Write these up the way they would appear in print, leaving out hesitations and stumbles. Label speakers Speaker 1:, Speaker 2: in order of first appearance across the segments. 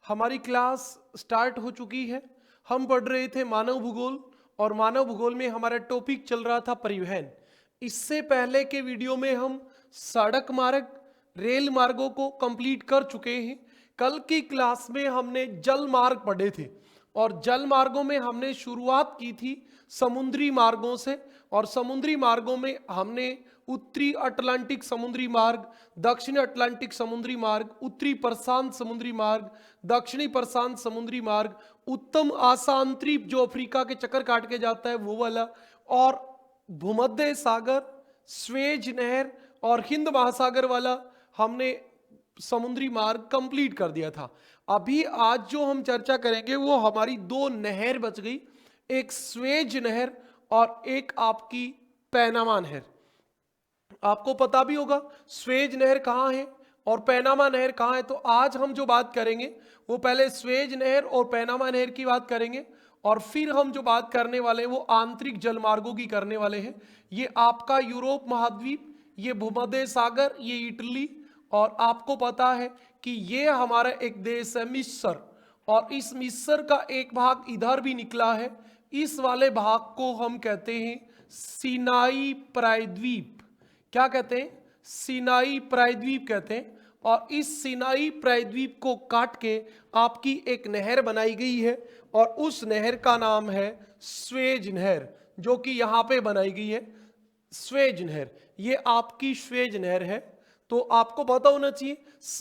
Speaker 1: हमारी class start हो चुकी है। हम पढ़ रहे थे मानव भूगोल और मानव भूगोल में हमारा टॉपिक चल रहा था परिवहन। इससे पहले के वीडियो में हम सड़क मार्ग, रेल मार्गों को कंप्लीट कर चुके हैं। कल की क्लास में हमने जल मार्ग पढ़े थे और जल मार्गों में हमने शुरुआत की थी समुद्री मार्गों से। और समुद्री मार्गों में हमने उत्तरी अटलांटिक समुद्री मार्ग, दक्षिणी अटलांटिक समुद्री मार्ग, उत्तरी प्रशांत समुद्री मार्ग, दक्षिणी प्रशांत समुद्री मार्ग, उत्तम आशांतरीप जो अफ्रीका के चक्कर काट के जाता है वो वाला, और भूमध्य सागर, स्वेज नहर और हिंद महासागर वाला हमने समुद्री मार्ग कंप्लीट कर दिया था। अभी आज जो हम चर्चा करेंगे वो हमारी दो नहर बच गई, एक स्वेज नहर और एक आपकी पैनामा नहर। आपको पता भी होगा स्वेज नहर कहाँ है और पैनामा नहर कहाँ है। तो आज हम जो बात करेंगे वो पहले स्वेज नहर और पैनामा नहर की बात करेंगे और फिर हम जो बात करने वाले हैं वो आंतरिक जलमार्गों की करने वाले हैं। ये आपका यूरोप महाद्वीप, ये भूमध्य सागर, ये इटली, और आपको पता है कि ये हमारा एक देश है मिस्र, और इस मिस्र का एक भाग इधर भी निकला है। इस वाले भाग को हम कहते हैं सिनाई प्रायद्वीप। क्या कहते हैं? सिनाई प्रायद्वीप कहते हैं। और इस सिनाई प्रायद्वीप को काट के आपकी एक नहर बनाई गई है और उस नहर का नाम है स्वेज नहर, जो कि यहाँ पे बनाई गई है स्वेज नहर। ये आपकी स्वेज नहर है। तो आपको पता होना चाहिए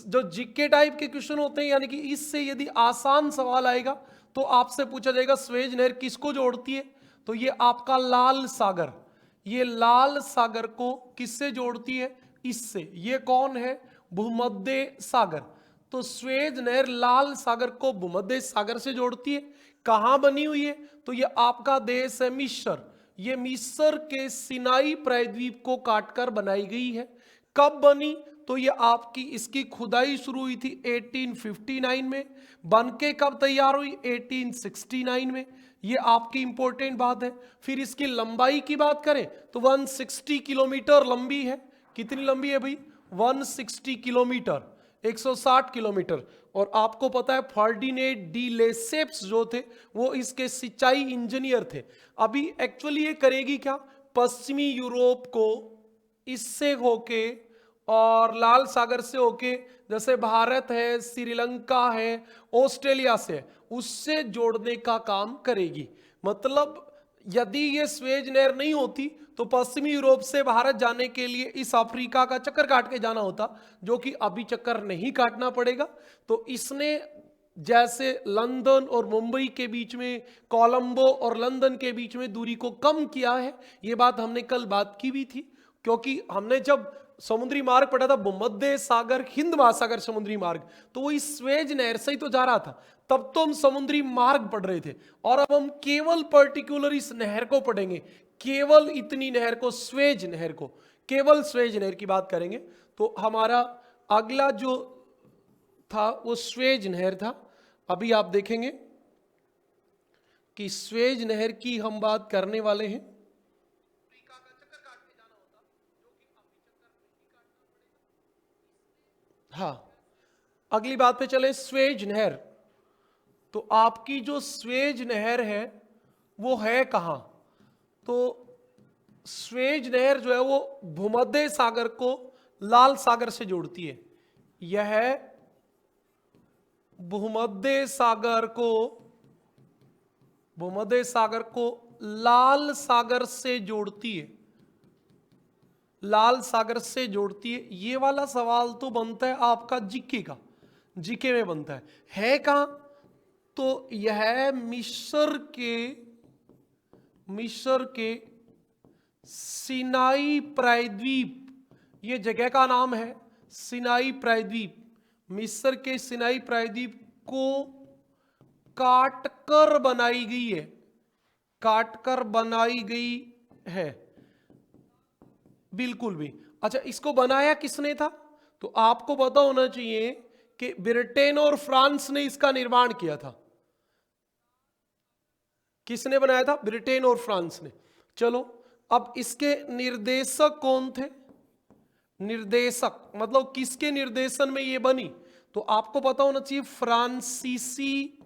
Speaker 1: जो जीके टाइप के क्वेश्चन होते हैं, यानी कि इससे यदि आसान सवाल आएगा तो आपसे पूछा जाएगा स्वेज नहर किसको जोड़ती है। तो ये आपका लाल सागर, ये लाल सागर को किससे जोड़ती है? इससे। ये कौन है? भूमध्य सागर। तो स्वेज नहर लाल सागर को भूमध्य सागर से जोड़ती है। कहां बनी हुई है? तो ये आपका देश है मिस्र। ये मिस्र के सिनाई प्रायद्वीप को काटकर बनाई गई है। कब बनी? तो ये आपकी इसकी खुदाई शुरू हुई थी 1859 में। बनके कब तैयार हुई? 1869 में। ये आपकी इंपॉर्टेंट बात है। फिर इसकी लंबाई की बात करें तो 160 किलोमीटर लंबी है। कितनी लंबी है भाई? 160 किलोमीटर, 160 किलोमीटर। और आपको पता है फर्डिनेंड डी लेसेप्स जो थे वो इसके सिंचाई इंजीनियर थे। अभी एक्चुअली ये करेगी क्या? पश्चिमी यूरोप को इससे होके और लाल सागर से होके, जैसे भारत है, श्रीलंका है, ऑस्ट्रेलिया से है, उससे जोड़ने का काम करेगी। मतलब यदि ये स्वेज नहर नहीं होती तो पश्चिमी यूरोप से भारत जाने के लिए इस अफ्रीका का चक्कर काट के जाना होता, जो कि अभी चक्कर नहीं काटना पड़ेगा। तो इसने जैसे लंदन और मुंबई के बीच में, कोलंबो और लंदन के बीच में दूरी को कम किया है। ये बात हमने कल बात की भी थी, क्योंकि हमने जब समुद्री मार्ग पढ़ा था भूमध्य सागर हिंद महासागर समुद्री मार्ग, तो वो इस स्वेज नहर से ही तो जा रहा था। तब तो हम समुद्री मार्ग पढ़ रहे थे और अब हम केवल पर्टिकुलर इस नहर को पढ़ेंगे, केवल इतनी नहर को, स्वेज नहर को, केवल स्वेज नहर की बात करेंगे। तो हमारा अगला जो था वो स्वेज नहर था। अभी आप देखेंगे कि स्वेज नहर की हम बात करने वाले हैं। हाँ, अगली बात पे चले, स्वेज नहर। तो आपकी जो स्वेज नहर है वो है कहां? तो स्वेज नहर जो है वो भूमध्य सागर को लाल सागर से जोड़ती है। यह भूमध्य सागर को लाल सागर से जोड़ती है, लाल सागर से जोड़ती है। ये वाला सवाल तो बनता है आपका जीके का, जीके में बनता है कहां? तो यह मिस्र के सिनाई प्रायद्वीप, ये जगह का नाम है सिनाई प्रायद्वीप। मिस्र के सिनाई प्रायद्वीप को काटकर बनाई गई है, काटकर बनाई गई है, बिल्कुल भी। अच्छा, इसको बनाया किसने था? तो आपको पता होना चाहिए कि ब्रिटेन और फ्रांस ने इसका निर्माण किया था। किसने बनाया था? ब्रिटेन और फ्रांस ने। चलो, अब इसके निर्देशक कौन थे? निर्देशक मतलब किसके निर्देशन में ये बनी? तो आपको पता होना चाहिए फ्रांसीसी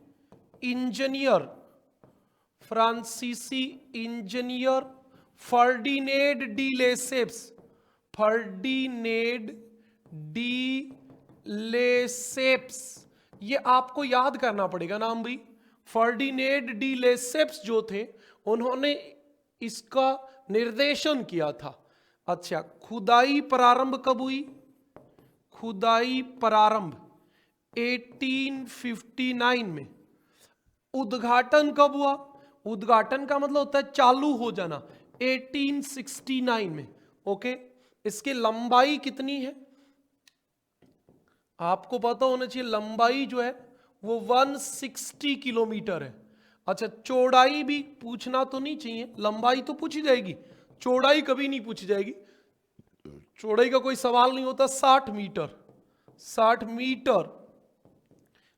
Speaker 1: engineer Ferdinand de Lesseps, Ferdinand de Lesseps, ये आपको याद करना पड़ेगा नाम भी। फर्डिनेंड डी लेसेप्स जो थे उन्होंने इसका निर्देशन किया था। अच्छा, खुदाई प्रारंभ कब हुई? खुदाई प्रारंभ 1859 में। उद्घाटन कब हुआ? उद्घाटन का मतलब होता है चालू हो जाना, 1869 में। ओके, इसकी लंबाई कितनी है आपको पता होना चाहिए। लंबाई जो है वो 160 किलोमीटर है। अच्छा, चौड़ाई भी पूछना तो नहीं चाहिए, लंबाई तो पूछी जाएगी, चौड़ाई कभी नहीं पूछी जाएगी, चौड़ाई का कोई सवाल नहीं होता। 60 मीटर, 60 मीटर।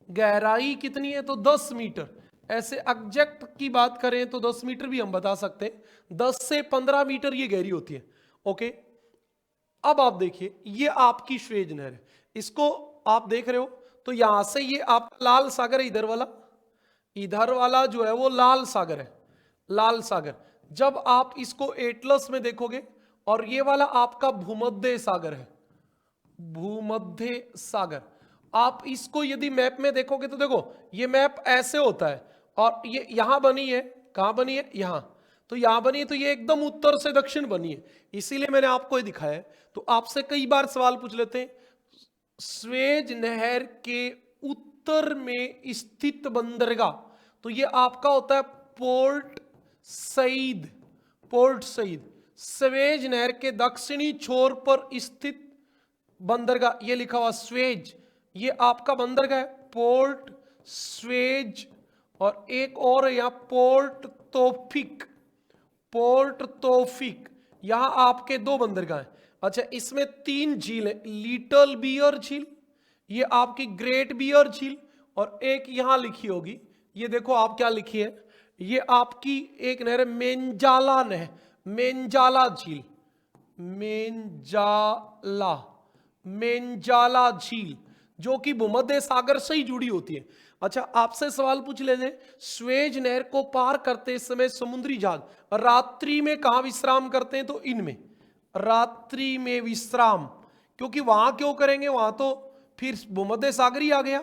Speaker 1: गहराई कितनी है? तो 10 मीटर। ऐसे एग्जैक्ट की बात करें तो 10 मीटर भी हम बता सकते हैं, 10 से 15 मीटर ये गहरी होती है। ओके, अब आप देखिए ये आपकी स्वेज नहर है, इसको आप देख रहे हो तो यहां से ये आपका लाल सागर है, इधर वाला जो है वो लाल सागर है, लाल सागर। जब आप इसको एटलस में देखोगे और ये वाला आपका भूमध्य सागर है, भूमध्य सागर। आप इसको यदि मैप में देखोगे तो देखो ये मैप ऐसे होता है और ये यहां बनी है, कहां बनी है? यहां। तो यहां बनी है तो ये एकदम उत्तर से दक्षिण बनी है, इसीलिए मैंने आपको ये दिखाया है। तो आपसे कई बार सवाल पूछ लेते हैं, स्वेज नहर के उत्तर में स्थित बंदरगाह, तो ये आपका होता है Port Said, Port Said. Suez नहर के दक्षिणी छोर पर स्थित बंदरगाह, ये लिखा हुआ स्वेज, ये आपका बंदरगाह है पोर्ट स्वेज। और एक और है यहां पोर्ट तौफीक, पोर्ट तौफीक, यहां आपके 2 बंदरगाह हैं। अच्छा, इसमें 3 झील है, लिटिल बियर झील, ये आपकी ग्रेट बियर झील, और एक यहां लिखी होगी, ये देखो आप क्या लिखी है, ये आपकी एक नहर है मेंजाला नहर, मेंजाला झील, मेंजाला, मेंजाला झील, जो कि भूमध्य सागर से ही जुड़ी होती है। अच्छा, आपसे सवाल पूछ लेते, स्वेज नहर को पार करते समय समुद्री जहाज रात्रि में कहां विश्राम करते हैं? तो इनमें रात्रि में विश्राम, क्योंकि वहां क्यों करेंगे, वहां तो फिर भूमध्य सागर ही आ गया,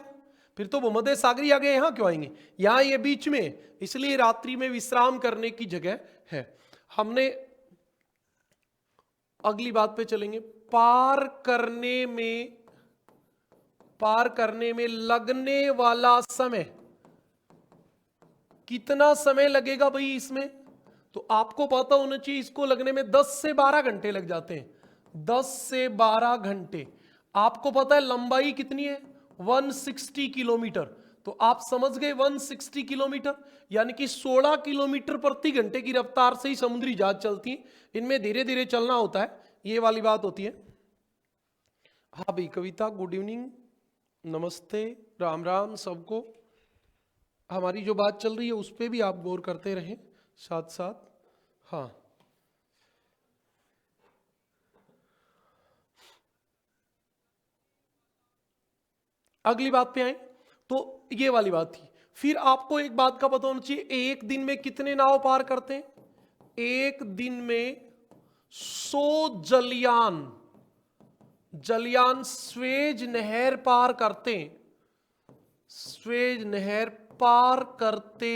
Speaker 1: फिर तो भूमध्य सागर ही आ गया, यहां क्यों आएंगे? यहां ये बीच में, इसलिए रात्रि में विश्राम करने की जगह है। हमने अगली बात पे चलेंगे, पार करने में लगने वाला समय, कितना समय लगेगा भाई इसमें? तो आपको पता होना चाहिए इसको लगने में 10 से 12 घंटे लग जाते हैं, 10 से 12 घंटे। आपको पता है लंबाई कितनी है? 160 किलोमीटर। तो आप समझ गए 160 किलोमीटर यानी कि 16 किलोमीटर प्रति घंटे की रफ्तार से ही समुद्री जहाज चलती है। इनमें धीरे धीरे चलना होता है, ये वाली बात होती है। हाँ भाई कविता, गुड इवनिंग, नमस्ते, राम राम सबको। हमारी जो बात चल रही है उस पर भी आप गौर करते रहें साथ साथ। हाँ, अगली बात पे आए तो ये वाली बात थी। फिर आपको एक बात का पता होना चाहिए, एक दिन में कितने नाव पार करते हैं? एक दिन में 100 जलयान स्वेज नहर पार करते हैं, स्वेज नहर पार करते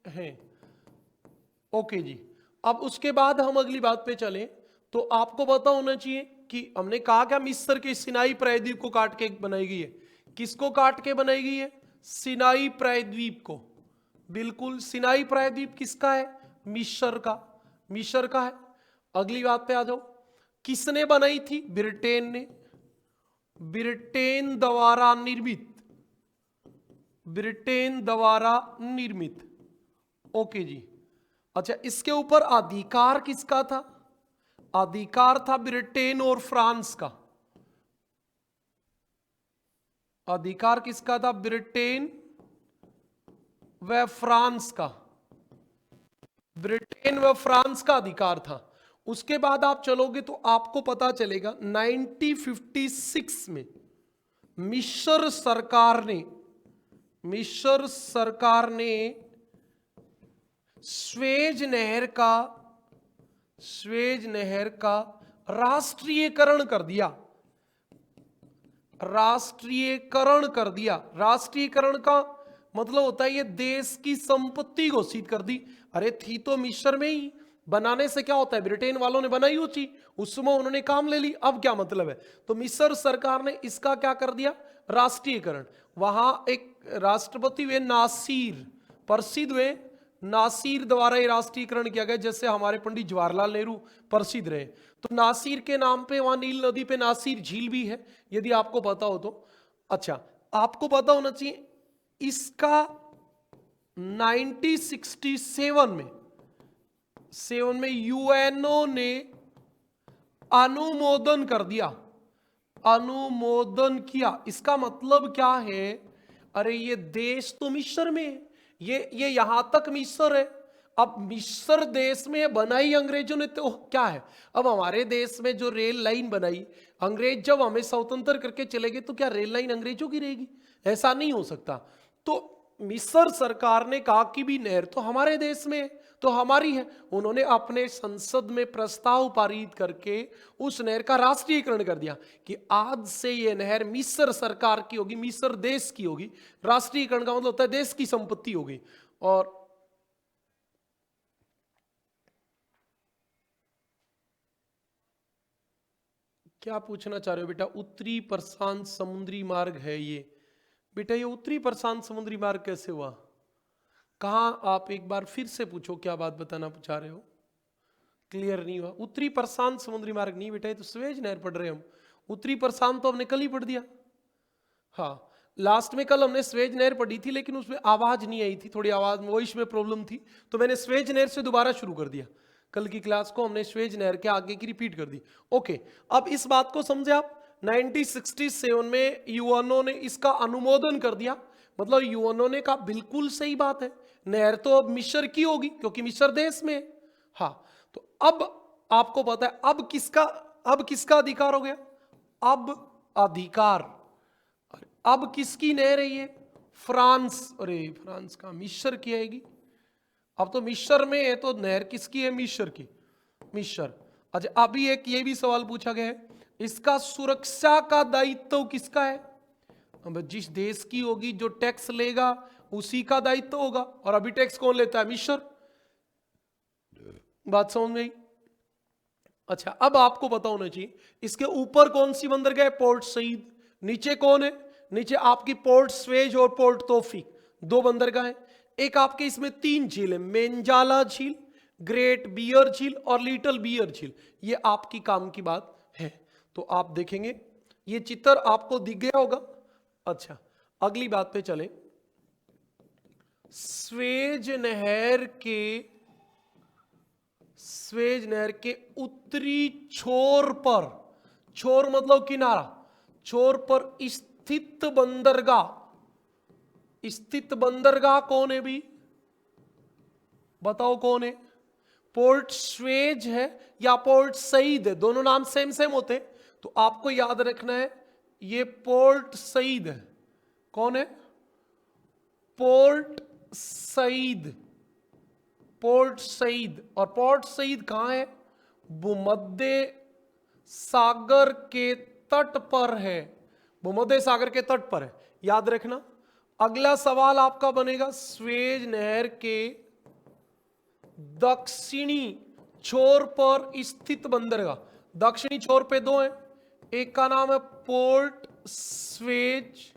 Speaker 1: हैं। ओके जी, अब उसके बाद हम अगली बात पे चलें तो आपको पता होना चाहिए कि हमने कहा क्या, मिस्र के सिनाई प्रायद्वीप को काट के बनाई गई है। किसको काट के बनाई गई है? सिनाई प्रायद्वीप को। बिल्कुल, सिनाई प्रायद्वीप किसका है? मिस्र का, मिस्र का है। अगली बात पे आ जाओ, किसने बनाई थी? ब्रिटेन ने, ब्रिटेन द्वारा निर्मित, ब्रिटेन द्वारा निर्मित। ओके जी। अच्छा, इसके ऊपर अधिकार किसका था? अधिकार था ब्रिटेन और फ्रांस का। अधिकार किसका था? ब्रिटेन व फ्रांस का, ब्रिटेन व फ्रांस का अधिकार था। उसके बाद आप चलोगे तो आपको पता चलेगा 1956 में, मिस्र सरकार ने स्वेज नहर का राष्ट्रीयकरण कर दिया। राष्ट्रीयकरण का मतलब होता है ये देश की संपत्ति घोषित कर दी। अरे थी तो मिस्र में ही, बनाने से क्या होता है, ब्रिटेन वालों ने बनाई वो चीज, उस समय उन्होंने काम ले ली, अब क्या मतलब है। तो मिस्र सरकार ने इसका क्या कर दिया, राष्ट्रीयकरण। वहां एक राष्ट्रपति हुए नासिर, प्रसिद्ध हुए नासिर द्वारा ये राष्ट्रीयकरण किया गया, जैसे हमारे पंडित जवाहरलाल नेहरू प्रसिद्ध रहे। तो नासिर के नाम पे वहां नील नदी पे नासिर झील भी है, यदि आपको पता हो तो। अच्छा, आपको पता होना चाहिए इसका 1967 में यूएनओ ने अनुमोदन कर दिया, अनुमोदन किया। इसका मतलब क्या है, अरे ये देश तो मिस्र में है, ये यहां तक मिस्र है। अब मिस्र देश में बनाई अंग्रेजों ने तो क्या है, अब हमारे देश में जो रेल लाइन बनाई, अंग्रेज जब हमें स्वतंत्र करके चले गए तो क्या रेल लाइन अंग्रेजों की रहेगी, ऐसा नहीं हो सकता। तो मिस्र सरकार ने कहा कि भी नहर तो हमारे देश में है, तो हमारी है। उन्होंने अपने संसद में प्रस्ताव पारित करके उस नहर का राष्ट्रीयकरण कर दिया कि आज से ये नहर मिस्र सरकार की होगी, मिस्र देश की होगी। राष्ट्रीयकरण का मतलब होता है देश की संपत्ति होगी। और क्या पूछना चाह रहे हो बेटा, उत्तरी प्रशांत समुद्री मार्ग है ये। बेटा ये उत्तरी प्रशांत समुद्री मार्ग कैसे हुआ, कहां, आप एक बार फिर से पूछो, क्या बात बताना चाह रहे हो, क्लियर नहीं हुआ। उत्तरी प्रशांत समुद्री मार्ग नहीं बेटा, ये तो स्वेज नहर पढ़ रहे हैं हम। उत्तरी प्रशांत तो हमने कल ही पढ़ दिया। हाँ, लास्ट में कल हमने स्वेज नहर पढ़ी थी, लेकिन उसमें आवाज नहीं आई थी, थोड़ी आवाज में वॉइस में प्रॉब्लम थी, तो मैंने स्वेज नहर से दोबारा शुरू कर दिया। कल की क्लास को हमने स्वेज नहर के आगे की रिपीट कर दी। ओके, अब इस बात को समझे आप। 1967 में यूएनओ ने इसका अनुमोदन कर दिया, मतलब यूएनओ ने कहा बिल्कुल सही बात है, नहर तो अब मिस्र की होगी क्योंकि मिस्र देश में है। हाँ, तो अब आपको पता है अब किसका अधिकार हो गया, अब अधिकार, अब किसकी नहर है ये, फ्रांस, अरे फ्रांस का, मिस्र की आएगी। अब तो मिस्र में है तो नहर किसकी है, मिस्र की, मिस्र। अच्छा, अभी एक ये भी सवाल पूछा गया है, इसका सुरक्षा का दायित्व किसका है। अब जिस देश की होगी जो टैक्स लेगा उसी का दायित्व होगा, और अभी टैक्स कौन लेता है, मिस्र। बात समझ में आई। अच्छा, अब आपको पता होना चाहिए इसके ऊपर कौन सी बंदरगाह है, पोर्ट सईद। नीचे कौन है, नीचे आपकी पोर्ट स्वेज और पोर्ट तौफीक, दो बंदरगाह है। एक आपके इसमें 3 झील है, मेंजाला झील, ग्रेट बियर झील और लिटिल बियर झील, ये आपकी काम की बात है। तो आप देखेंगे ये चित्र आपको दिख गया होगा। अच्छा, अगली बात पे चले। स्वेज नहर के उत्तरी छोर पर, छोर मतलब किनारा, छोर पर स्थित बंदरगाह कौन है भी, बताओ कौन है। पोर्ट स्वेज है या पोर्ट सईद है, दोनों नाम सेम सेम होते, तो आपको याद रखना है ये पोर्ट सईद है। कौन है, पोर्ट सईद, पोर्ट सईद। और पोर्ट सईद कहां है, भूमध्य सागर के तट पर है, भूमध्य सागर के तट पर है, याद रखना। अगला सवाल आपका बनेगा, स्वेज नहर के दक्षिणी छोर पर स्थित बंदरगाह। दक्षिणी छोर पे 2 हैं, एक का नाम है पोर्ट स्वेज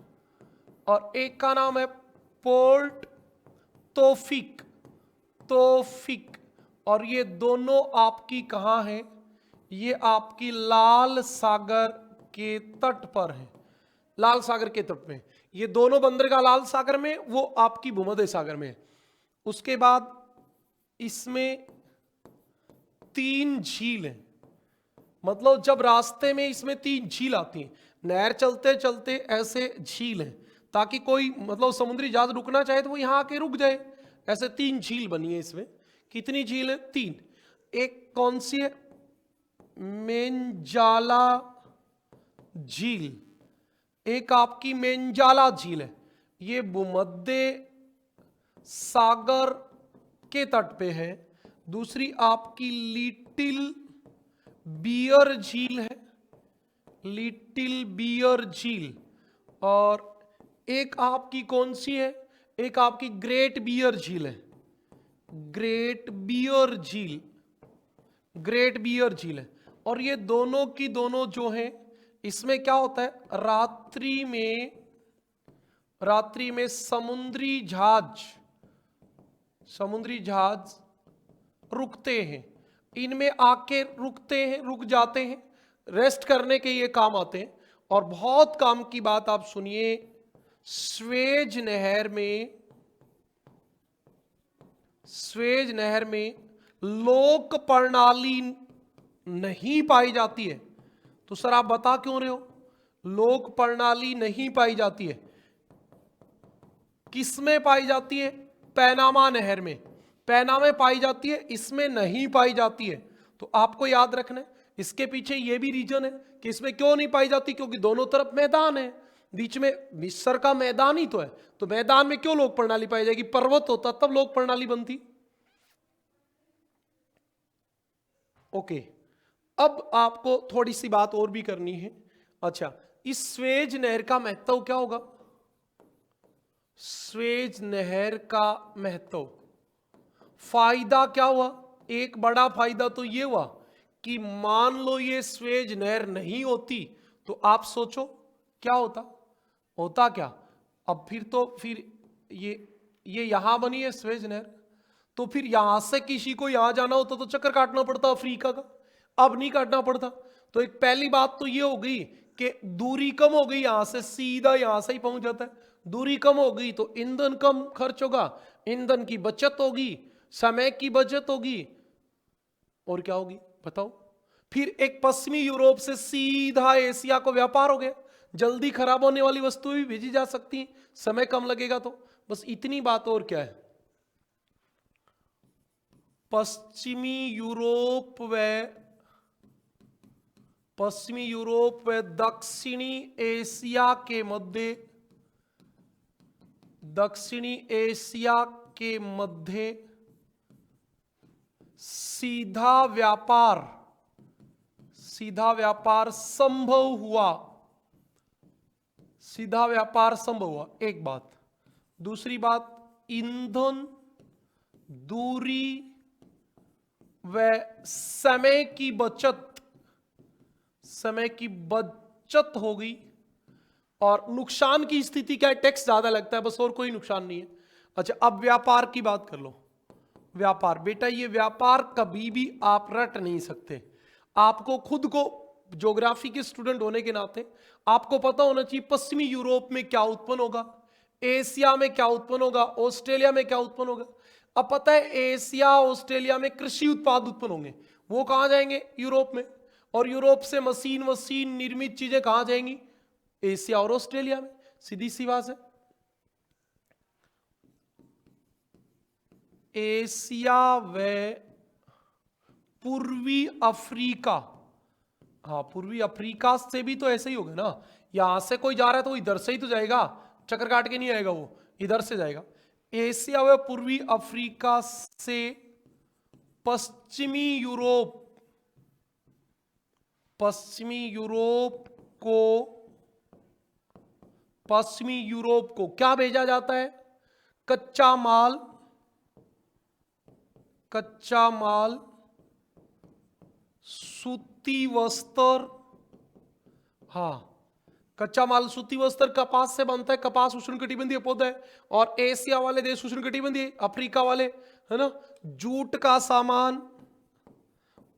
Speaker 1: और एक का नाम है पोर्ट तौफीक, और ये दोनों आपकी कहां है, ये आपकी लाल सागर के तट पर है, लाल सागर के तट में। ये दोनों बंदरगाह लाल सागर में, वो आपकी भूमध्य सागर में है। उसके बाद इसमें 3 झील हैं, मतलब जब रास्ते में इसमें 3 झील आती हैं, नहर चलते चलते ऐसे झील हैं, ताकि कोई मतलब समुद्री जहाज रुकना चाहे तो वो यहां आके रुक जाए। ऐसे 3 झील बनी है इसमें। कितनी झील है, 3। एक कौन सी है, मेंजाला झील, एक आपकी मेंजाला झील है, ये भूमध्य सागर के तट पे है। दूसरी आपकी लिटिल बियर झील है, लिटिल बियर झील। और एक आपकी कौन सी है, एक आपकी ग्रेट बियर झील है, ग्रेट बियर झील, ग्रेट बियर झील है। और ये दोनों की दोनों जो है, इसमें क्या होता है, रात्रि में समुद्री जहाज रुकते हैं, इनमें आके रुकते हैं, रुक जाते हैं, रेस्ट करने के ये काम आते हैं। और बहुत काम की बात आप सुनिए, स्वेज नहर में लोक प्रणाली नहीं पाई जाती है। तो सर आप बता क्यों रहे हो, लोक प्रणाली नहीं पाई जाती है? किसमें पाई जाती है? पैनामा नहर में, पैनामा में पाई जाती है, इसमें नहीं पाई जाती है। तो आपको याद रखना है, इसके पीछे ये भी रीजन है कि इसमें क्यों नहीं पाई जाती, क्योंकि दोनों तरफ मैदान है, बीच में मिस्र का मैदान ही तो है। तो मैदान में क्यों लोक प्रणाली पाई जाएगी? पर्वत होता तब लोक प्रणाली बनती। ओके, अब आपको थोड़ी सी बात और भी करनी है। अच्छा, इस स्वेज नहर का महत्व क्या होगा? स्वेज नहर का महत्व, फायदा क्या हुआ? एक बड़ा फायदा तो ये हुआ कि मान लो ये स्वेज नहर नहीं होती तो आप सोचो क्या होता क्या? अब फिर ये यहां बनी है स्वेज नहर, तो फिर यहां से किसी को यहां जाना होता तो चक्कर काटना पड़ता अफ्रीका का, अब नहीं काटना पड़ता। तो एक पहली बात तो ये हो गई कि दूरी कम हो गई, यहां से सीधा यहां से ही पहुंच जाता है। दूरी कम हो गई तो ईंधन कम खर्च होगा, ईंधन की बचत होगी, समय की बचत होगी, और क्या होगी बताओ? फिर एक पश्चिमी यूरोप से सीधा एशिया को व्यापार हो गया, जल्दी खराब होने वाली वस्तुएं भी भेजी जा सकती हैं, समय कम लगेगा। तो बस इतनी बात, और क्या है? पश्चिमी यूरोप व दक्षिणी एशिया के मध्य सीधा व्यापार संभव हुआ, एक बात। दूसरी बात, ईंधन, दूरी व समय की बचत हो गई। और नुकसान की स्थिति क्या है? टैक्स ज्यादा लगता है, बस, और कोई नुकसान नहीं है। अच्छा, अब व्यापार की बात कर लो। व्यापार, बेटा ये व्यापार कभी भी आप रट नहीं सकते। आपको खुद को, ज्योग्राफी के स्टूडेंट होने के नाते आपको पता होना चाहिए पश्चिमी यूरोप में क्या उत्पन्न होगा, एशिया में क्या उत्पन्न होगा, ऑस्ट्रेलिया में क्या उत्पन्न होगा। अब पता है एशिया ऑस्ट्रेलिया में कृषि उत्पाद उत्पन्न होंगे, वो कहां जाएंगे? यूरोप में। और यूरोप से मशीन निर्मित चीजें कहां जाएंगी? एशिया और ऑस्ट्रेलिया में। सीधी सी बात है। एशिया व पूर्वी अफ्रीका, हाँ पूर्वी अफ्रीका से भी तो ऐसे ही होगा ना, यहां से कोई जा रहा है तो इधर से ही तो जाएगा, चक्कर काट के नहीं आएगा, वो इधर से जाएगा। एशिया व पूर्वी अफ्रीका से पश्चिमी यूरोप को क्या भेजा जाता है? कच्चा माल, सूती वस्त्र, हाँ कच्चा माल सूती वस्त्र कपास से बनता है, कपास उष्णकटिबंधीय पौधा है। और एशिया वाले देश उष्णकटिबंधीय, अफ्रीका वाले, है ना, जूट का सामान।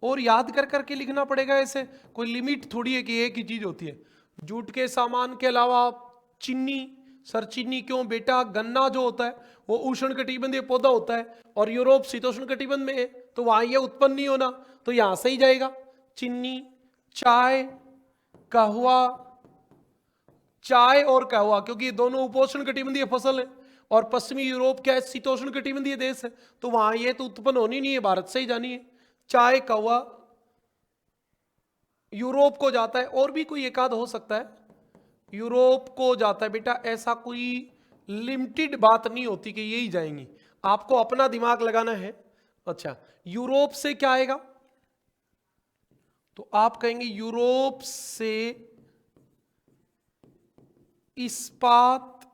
Speaker 1: और याद कर करके लिखना पड़ेगा, ऐसे कोई लिमिट थोड़ी है कि एक ही चीज होती है। जूट के सामान के अलावा चीनी, सर चीनी क्यों बेटा? गन्ना जो होता है वो उष्णकटिबंधीय पौधा होता है, और यूरोप शीतोष्णकटिबंध में है, तो वहां ये उत्पन्न नहीं होना, तो यहां से ही जाएगा। चीनी, चाय और कहवा, क्योंकि ये दोनों उपोष्णकटिबंधीय फसल है, और पश्चिमी यूरोप क्या है? शीतोष्णकटिबंधीय देश है, तो वहां ये तो उत्पन्न होनी नहीं है, भारत से ही जानी है। चाय, कहवा यूरोप को जाता है, और भी कोई एक आध हो सकता है, यूरोप को जाता है बेटा, ऐसा कोई लिमिटेड बात नहीं होती कि यही जाएंगी, आपको अपना दिमाग लगाना है। अच्छा, यूरोप से क्या आएगा, तो आप कहेंगे यूरोप से इस्पात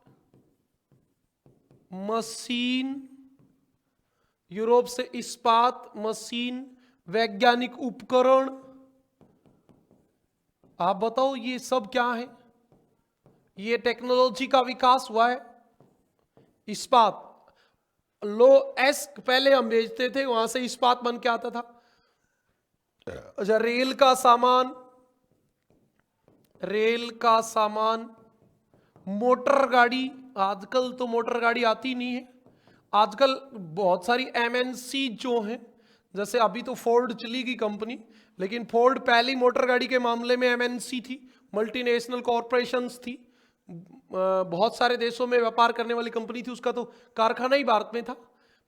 Speaker 1: मशीन, यूरोप से इस्पात मशीन, वैज्ञानिक उपकरण। आप बताओ ये सब क्या है, ये टेक्नोलॉजी का विकास हुआ है। इस्पात लो एस्क पहले हम बेचते थे, वहां से इस्पात बन के आता था। अच्छा, रेल का सामान, रेल का सामान, मोटर गाड़ी, आजकल तो मोटर गाड़ी आती नहीं है, आजकल बहुत सारी एमएनसी जो हैं, जैसे अभी तो फोर्ड चली गई कंपनी, लेकिन फोर्ड पहली मोटर गाड़ी के मामले में एमएनसी थी, मल्टीनेशनल कॉरपोरेशंस थी, बहुत सारे देशों में व्यापार करने वाली कंपनी थी, उसका तो कारखाना ही भारत में था।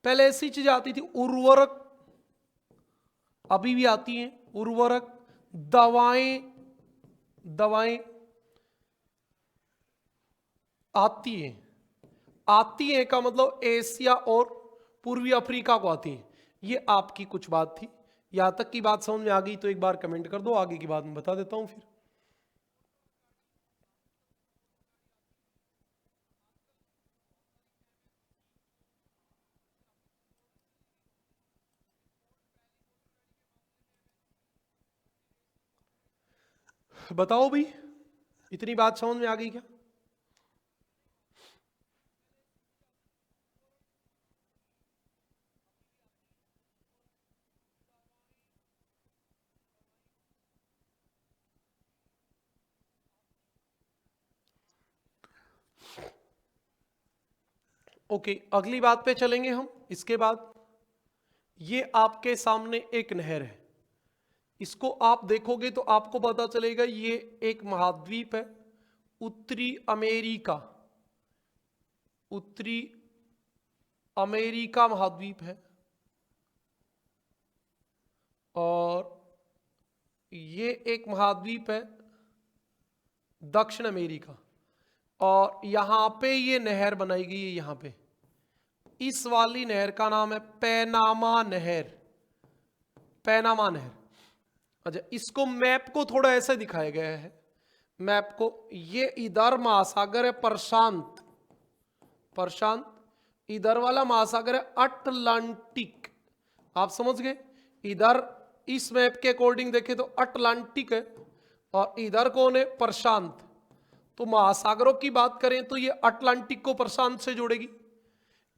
Speaker 1: पहले ऐसी चीजें आती थी, उर्वरक अभी भी आती हैं, उर्वरक, दवाएं, दवाएं आती हैं, आती हैं का मतलब एशिया और पूर्वी अफ्रीका को आती हैं। ये आपकी कुछ बात थी, यहां तक की बात समझ में आ गई तो एक बार कमेंट कर दो, आगे की बात मैं बता देता हूं फिर। बताओ भाई, इतनी बात समझ में आ गई क्या? ओके, अगली बात पे चलेंगे हम। इसके बाद ये आपके सामने एक नहर है, इसको आप देखोगे तो आपको पता चलेगा ये एक महाद्वीप है, उत्तरी अमेरिका, उत्तरी अमेरिका महाद्वीप है, और ये एक महाद्वीप है दक्षिण अमेरिका, और यहां पे ये नहर बनाई गई है, यहां पे इस वाली नहर का नाम है पैनामा नहर, पैनामा नहर। अच्छा, इसको मैप को थोड़ा ऐसे दिखाया गया है, मैप को, ये इधर महासागर है प्रशांत, प्रशांत, इधर वाला महासागर है अटलांटिक, आप समझ गए। इधर इस मैप के अकॉर्डिंग देखें तो अटलांटिक है, और इधर कौन है, प्रशांत। तो महासागरों की बात करें तो ये अटलांटिक को प्रशांत से जोड़ेगी।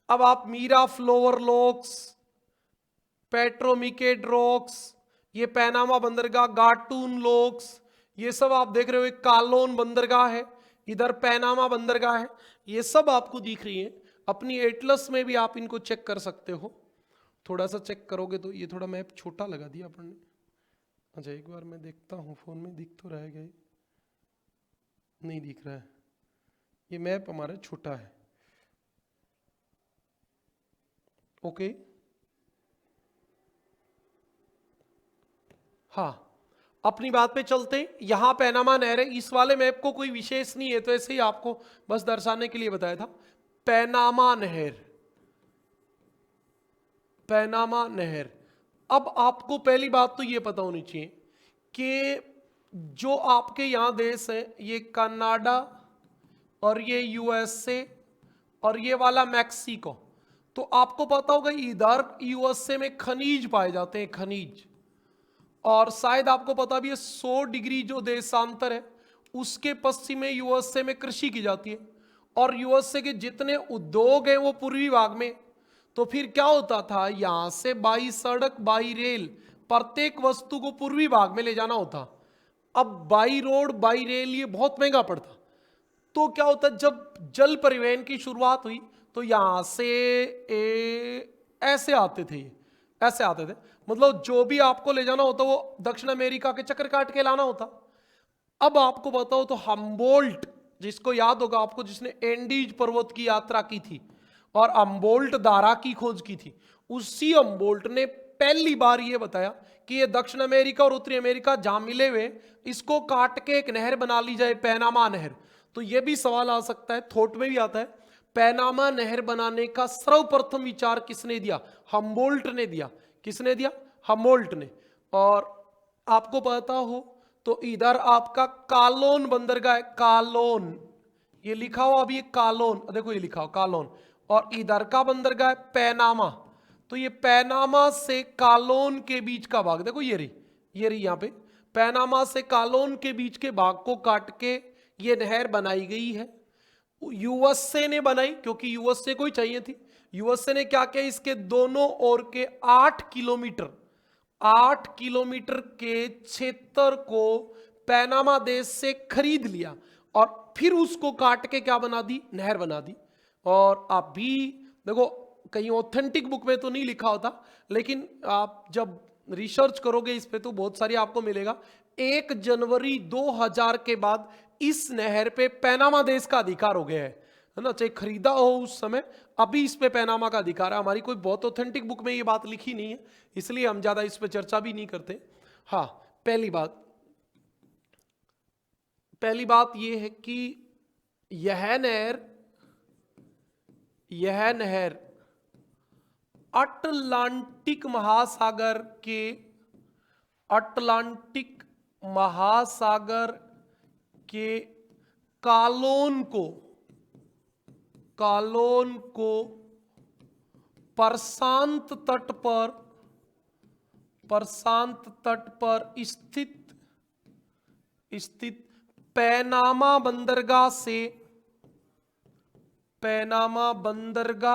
Speaker 1: अब आप मीरा फ्लोवर लॉक्स, पेट्रोमिकेड रॉक्स, ये पैनामा बंदरगाह, गाटून लॉक्स, ये सब आप देख रहे हो, एक कालोन बंदरगाह है, इधर पैनामा बंदरगाह है, ये सब आपको दिख रही है। अपनी एटलस में भी आप इनको चेक कर सकते हो, थोड़ा सा चेक करोगे तो। ये थोड़ा मैप छोटा लगा दिया अपन ने। अच्छा, एक बार मैं देखता हूँ फोन में दिख तो रहेगा, नहीं दिख रहा है, ये मैप हमारा छोटा है। ओके, हाँ, अपनी बात पे चलते। यहां पैनामा नहर है, इस वाले मैप को कोई विशेष नहीं है, तो ऐसे ही आपको बस दर्शाने के लिए बताया था। पैनामा नहर, पैनामा नहर। अब आपको पहली बात तो ये पता होनी चाहिए कि जो आपके यहां देश है, ये कनाडा और ये यूएसए और ये वाला मैक्सिको, तो आपको पता होगा इधर यूएसए में खनिज पाए जाते हैं, खनिज। और शायद आपको पता भी है 100 डिग्री जो देशांतर है उसके पश्चिम में यूएसए में कृषि की जाती है, और यूएसए के जितने उद्योग हैं वो पूर्वी भाग में। तो फिर क्या होता था, यहां से बाई सड़क बाई रेल प्रत्येक वस्तु को पूर्वी भाग में ले जाना होता। अब बाई रोड बाई रेल ये बहुत महंगा पड़ता। तो क्या होता, जब जल परिवहन की शुरुआत हुई तो यहां से ऐसे आते थे, ऐसे आते थे, मतलब जो भी आपको ले जाना होता वो दक्षिण अमेरिका के चक्कर काट के लाना होता। अब आपको बताओ तो हम्बोल्ट, जिसको याद होगा आपको, जिसने एंडीज पर्वत की यात्रा की थी और हम्बोल्ट धारा की खोज की थी, उसी हम्बोल्ट ने पहली बार यह बताया कि ये दक्षिण अमेरिका और उत्तरी अमेरिका जहां मिले हुए, इसको काट के एक नहर बना ली जाए, पैनामा नहर। तो यह भी सवाल आ सकता है, थॉट में भी आता है, पैनामा नहर बनाने का सर्वप्रथम विचार किसने दिया? हम्बोल्ट ने दिया। किसने दिया? हम्बोल्ट ने। और आपको पता हो तो इधर आपका कालोन बंदरगाह है, कालोन, ये लिखा हो अभी, कालोन, देखो ये लिखा हो कालोन, और इधर का बंदरगाह है पैनामा। तो ये पैनामा से कालोन के बीच का भाग, देखो ये रही यहां पे, पैनामा से कालोन के बीच के भाग को काट के ये नहर बनाई गई है। यूएसए ने बनाई, क्योंकि यूएसए को ही चाहिए थी। यूएसए ने क्या किया, इसके दोनों ओर के 8 किलोमीटर के क्षेत्र को पैनामा देश से खरीद लिया और फिर उसको काट के क्या बना दी? नहर बना दी। और अभी देखो कहीं ऑथेंटिक बुक में तो नहीं लिखा होता, लेकिन आप जब रिसर्च करोगे इस पे तो बहुत सारी आपको मिलेगा। 1 जनवरी 2000 के बाद इस नहर पे पैनामा देश का अधिकार हो गया है ना, चाहे खरीदा हो उस समय, अभी इस पे पैनामा का अधिकार है। हमारी कोई बहुत ऑथेंटिक बुक में ये बात लिखी नहीं है, इसलिए हम ज्यादा इस पे चर्चा भी नहीं करते। हाँ, पहली बात ये है कि यह नहर अटलांटिक महासागर के कालोन को प्रशांत तट पर स्थित पैनामा बंदरगाह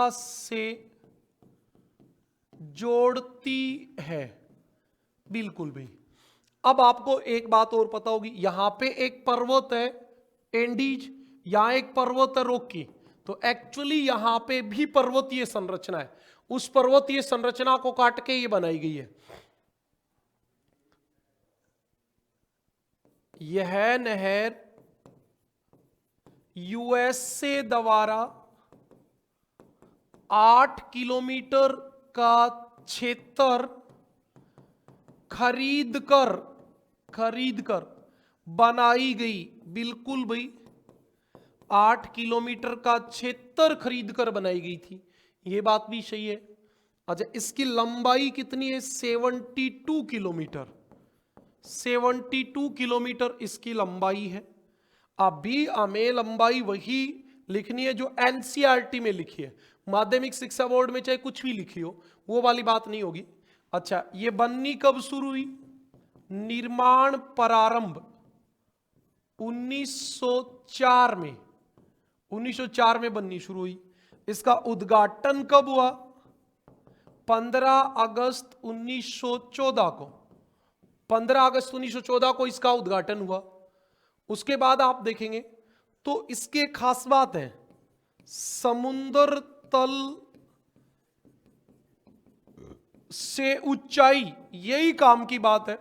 Speaker 1: से जोड़ती है। बिल्कुल भाई। अब आपको एक बात और पता होगी, यहां पे एक पर्वत है एंडीज, यहां एक पर्वत है रॉकी, तो एक्चुअली यहां पे भी पर्वतीय संरचना है। उस पर्वतीय संरचना को काट के ये बनाई गई है। यह नहर यूएसए द्वारा 8 किलोमीटर का क्षेत्र खरीद कर बनाई गई। बिल्कुल भाई, 8 किलोमीटर का क्षेत्र खरीद कर बनाई गई थी, ये बात भी सही है। अच्छा, इसकी लंबाई कितनी है? 72 किलोमीटर। 72 किलोमीटर इसकी लंबाई है। अभी हमें लंबाई वही लिखनी है जो एनसीईआरटी में लिखी है, माध्यमिक शिक्षा बोर्ड में चाहे कुछ भी लिखी हो, वो वाली बात नहीं होगी। अच्छा, ये बननी कब शुरू हुई? निर्माण प्रारंभ 1904 में। 1904 में बननी शुरू हुई। इसका उद्घाटन कब हुआ? 15 अगस्त 1914 को। 15 अगस्त 1914 को इसका उद्घाटन हुआ। उसके बाद आप देखेंगे तो इसके खास बात है, समुद्र तल से ऊंचाई, यही काम की बात है,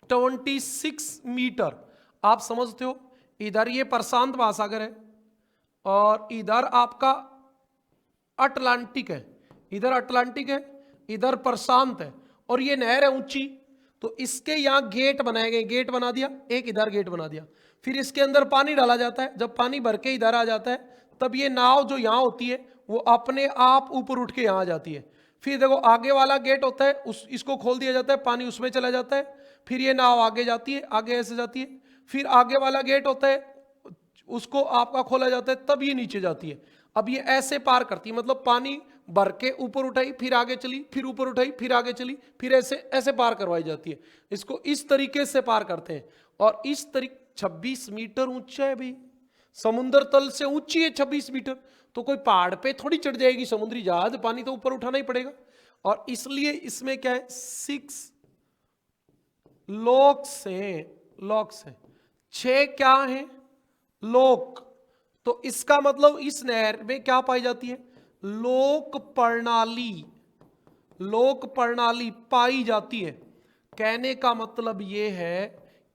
Speaker 1: 26 मीटर। आप समझते हो, इधर ये प्रशांत महासागर है और इधर आपका अटलांटिक है, इधर प्रशांत है, और ये नहर है ऊंची। तो इसके यहां गेट बनाए गए, गेट बना दिया, एक इधर गेट बना दिया, फिर इसके अंदर पानी डाला जाता है। जब पानी भर के इधर आ जाता है तब ये नाव जो यहां होती है वो अपने आप ऊपर उठ के यहां आ जाती है। फिर देखो आगे वाला गेट होता है, इसको खोल दिया जाता है, पानी उसमें चला जाता है, फिर ये नाव आगे जाती है, आगे ऐसे जाती है। फिर आगे वाला गेट होता है, उसको आपका खोला जाता है, तब ये नीचे जाती है। अब ये ऐसे पार करती है, मतलब पानी भर के ऊपर उठाई, फिर आगे चली, फिर ऊपर उठाई, फिर आगे चली, फिर ऐसे पार करवाई जाती है। इसको इस तरीके से पार करते हैं। और इस तरीके 26 मीटर ऊंचा है भाई, समुद्र तल से ऊंची है 26 मीटर। तो कोई पहाड़ पे थोड़ी चढ़ जाएगी समुद्री जहाज, पानी तो ऊपर उठाना ही पड़ेगा। और इसलिए इसमें क्या है, 6 लॉक्स हैं। 6 क्या है? लोक। तो इसका मतलब इस नहर में क्या पाई जाती है? लोक प्रणाली पाई जाती है। कहने का मतलब यह है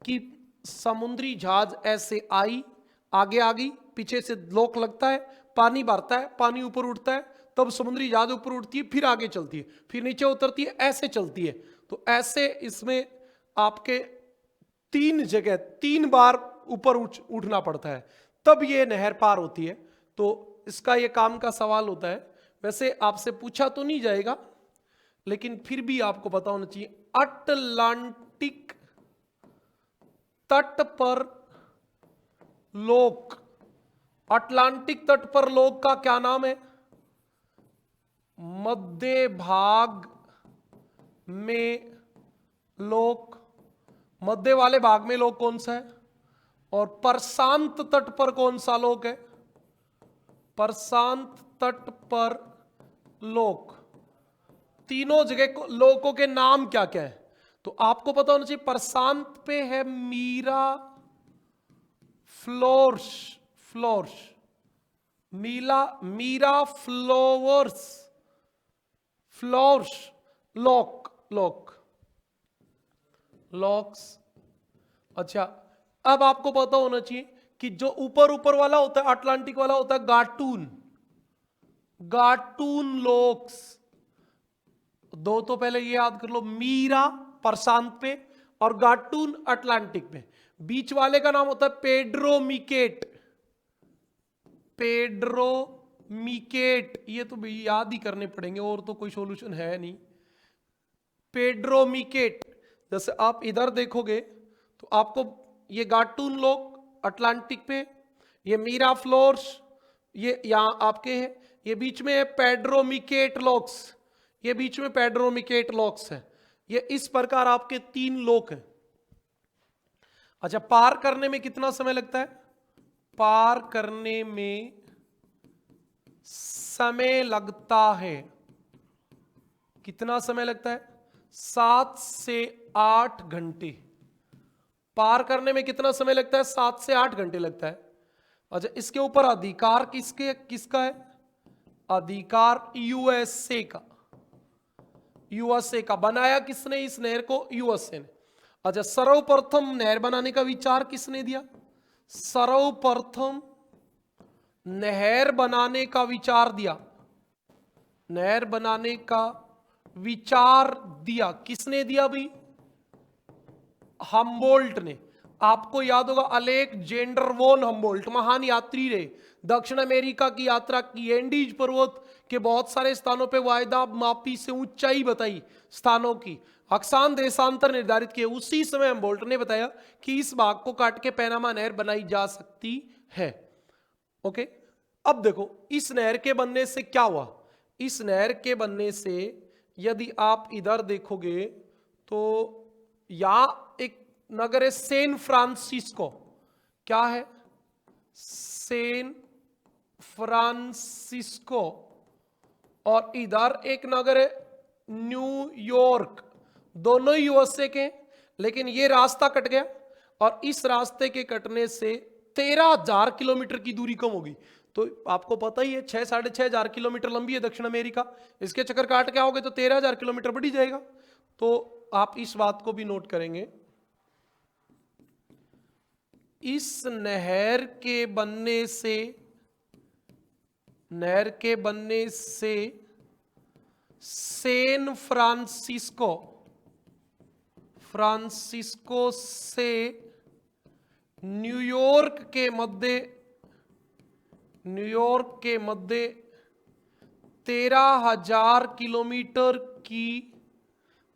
Speaker 1: कि समुद्री जहाज ऐसे आई, आगे आ गई, पीछे से लोक लगता है, पानी भरता है, पानी ऊपर उठता है, तब समुद्री जहाज ऊपर उठती है, फिर आगे चलती है, फिर नीचे उतरती है, ऐसे चलती है। तो ऐसे इसमें आपके 3 बार ऊपर उठना पड़ता है, तब ये नहर पार होती है। तो इसका ये काम का सवाल होता है। वैसे आपसे पूछा तो नहीं जाएगा, लेकिन फिर भी आपको पता होना चाहिए। अटलांटिक तट पर लोक, अटलांटिक तट पर लोक का क्या नाम है? मध्य भाग में लोक, मध्य वाले भाग में लोक कौन सा है? और प्रशांत तट पर कौन सा लोक है? प्रशांत तट पर लोक। तीनों जगह लोकों के नाम क्या क्या है? तो आपको पता होना चाहिए। प्रशांत पे है मीरा फ्लोर्स, फ्लोर्स, मीरा flowers, floors, lock, lock, locks. अच्छा, अब आपको पता होना चाहिए कि जो ऊपर ऊपर वाला होता है, अटलांटिक वाला होता है गाटून, गाटून लॉक्स। दो तो पहले ये याद कर लो, मीरा प्रशांत पे और गाटून अटलांटिक पे। बीच वाले का नाम होता है पेड्रोमिकेट, पेड्रोमिकेट। ये तो याद ही करने पड़ेंगे, और तो कोई सॉल्यूशन है नहीं। पेड्रोमिकेट। जैसे आप इधर देखोगे तो आपको ये गाटून लोक अटलांटिक पे, ये मीरा फ्लोर्स ये यहां आपके है, ये बीच में है पेड्रोमिकेट लॉक्स, ये बीच में पेड्रोमिकेट लॉक्स है। ये इस प्रकार आपके 3 लोक हैं। अच्छा, पार करने में कितना समय लगता है? पार करने में समय लगता है, कितना समय लगता है? 7 से 8 घंटे। पार करने में कितना समय लगता है? 7 से 8 घंटे लगता है। अच्छा, इसके ऊपर अधिकार किसका है? अधिकार यूएसए का, यूएसए का। बनाया किसने इस नहर को? यूएसए ने। अच्छा, सर्वप्रथम नहर बनाने का विचार किसने दिया? सर्वप्रथम नहर बनाने का विचार दिया, नहर बनाने का विचार दिया किसने दिया भाई? हम्बोल्ट ने। आपको याद होगा अलेक्जेंडर वोन हम्बोल्ट महान यात्री रहे, दक्षिण अमेरिका की यात्रा की, एंडीज पर्वत के बहुत सारे स्थानों पे वायदा मापी से ऊंचाई बताई, स्थानों की अक्षांश देशांतर निर्धारित किए। उसी समय हम्बोल्ट ने बताया कि इस भाग को काट के पैनामा नहर बनाई जा सकती है। ओके, अब देखो इस नहर के बनने से क्या हुआ? इस नहर के बनने से यदि आप इधर देखोगे तो यहां एक नगर है सैन फ्रांसिस्को। क्या है? San Francisco. और इधर एक नगर है न्यूयॉर्क। दोनों ही यूएसए के, लेकिन ये रास्ता कट गया और इस रास्ते के कटने से 13,000 किलोमीटर की दूरी कम होगी। तो आपको पता ही है 6-6.5 किलोमीटर लंबी है दक्षिण अमेरिका, इसके चक्कर काट के आओगे तो 13,000 किलोमीटर बढ़ ही जाएगा। तो आप इस बात को भी नोट करेंगे। इस नहर के बनने से, नहर के बनने से सैन फ्रांसिस्को, फ्रांसिस्को से न्यूयॉर्क के मध्य, न्यूयॉर्क के मध्य 13,000 किलोमीटर की,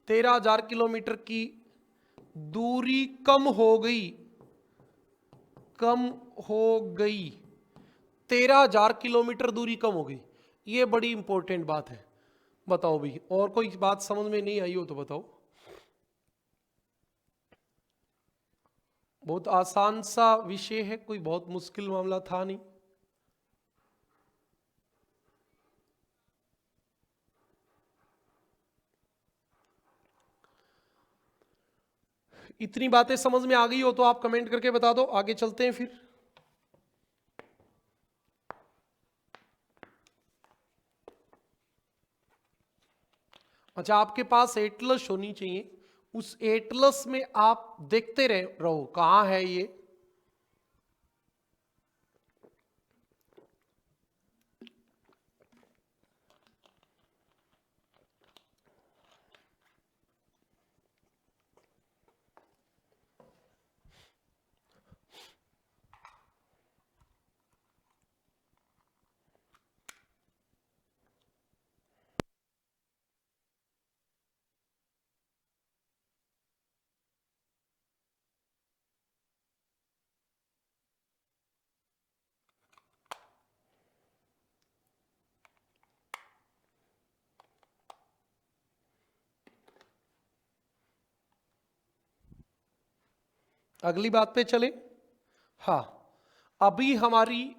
Speaker 1: 13,000 किलोमीटर की दूरी कम हो गई, कम हो गई। 13,000 किलोमीटर दूरी कम हो गई। ये बड़ी इंपॉर्टेंट बात है। बताओ भाई, और कोई बात समझ में नहीं आई हो तो बताओ। बहुत आसान सा विषय है, कोई बहुत मुश्किल मामला था नहीं। इतनी बातें समझ में आ गई हो तो आप कमेंट करके बता दो, आगे चलते हैं फिर। अच्छा, आपके पास एटलस होनी चाहिए, उस एटलस में आप देखते रहो कहां है ये। अगली बात पे चले। हाँ, अभी हमारी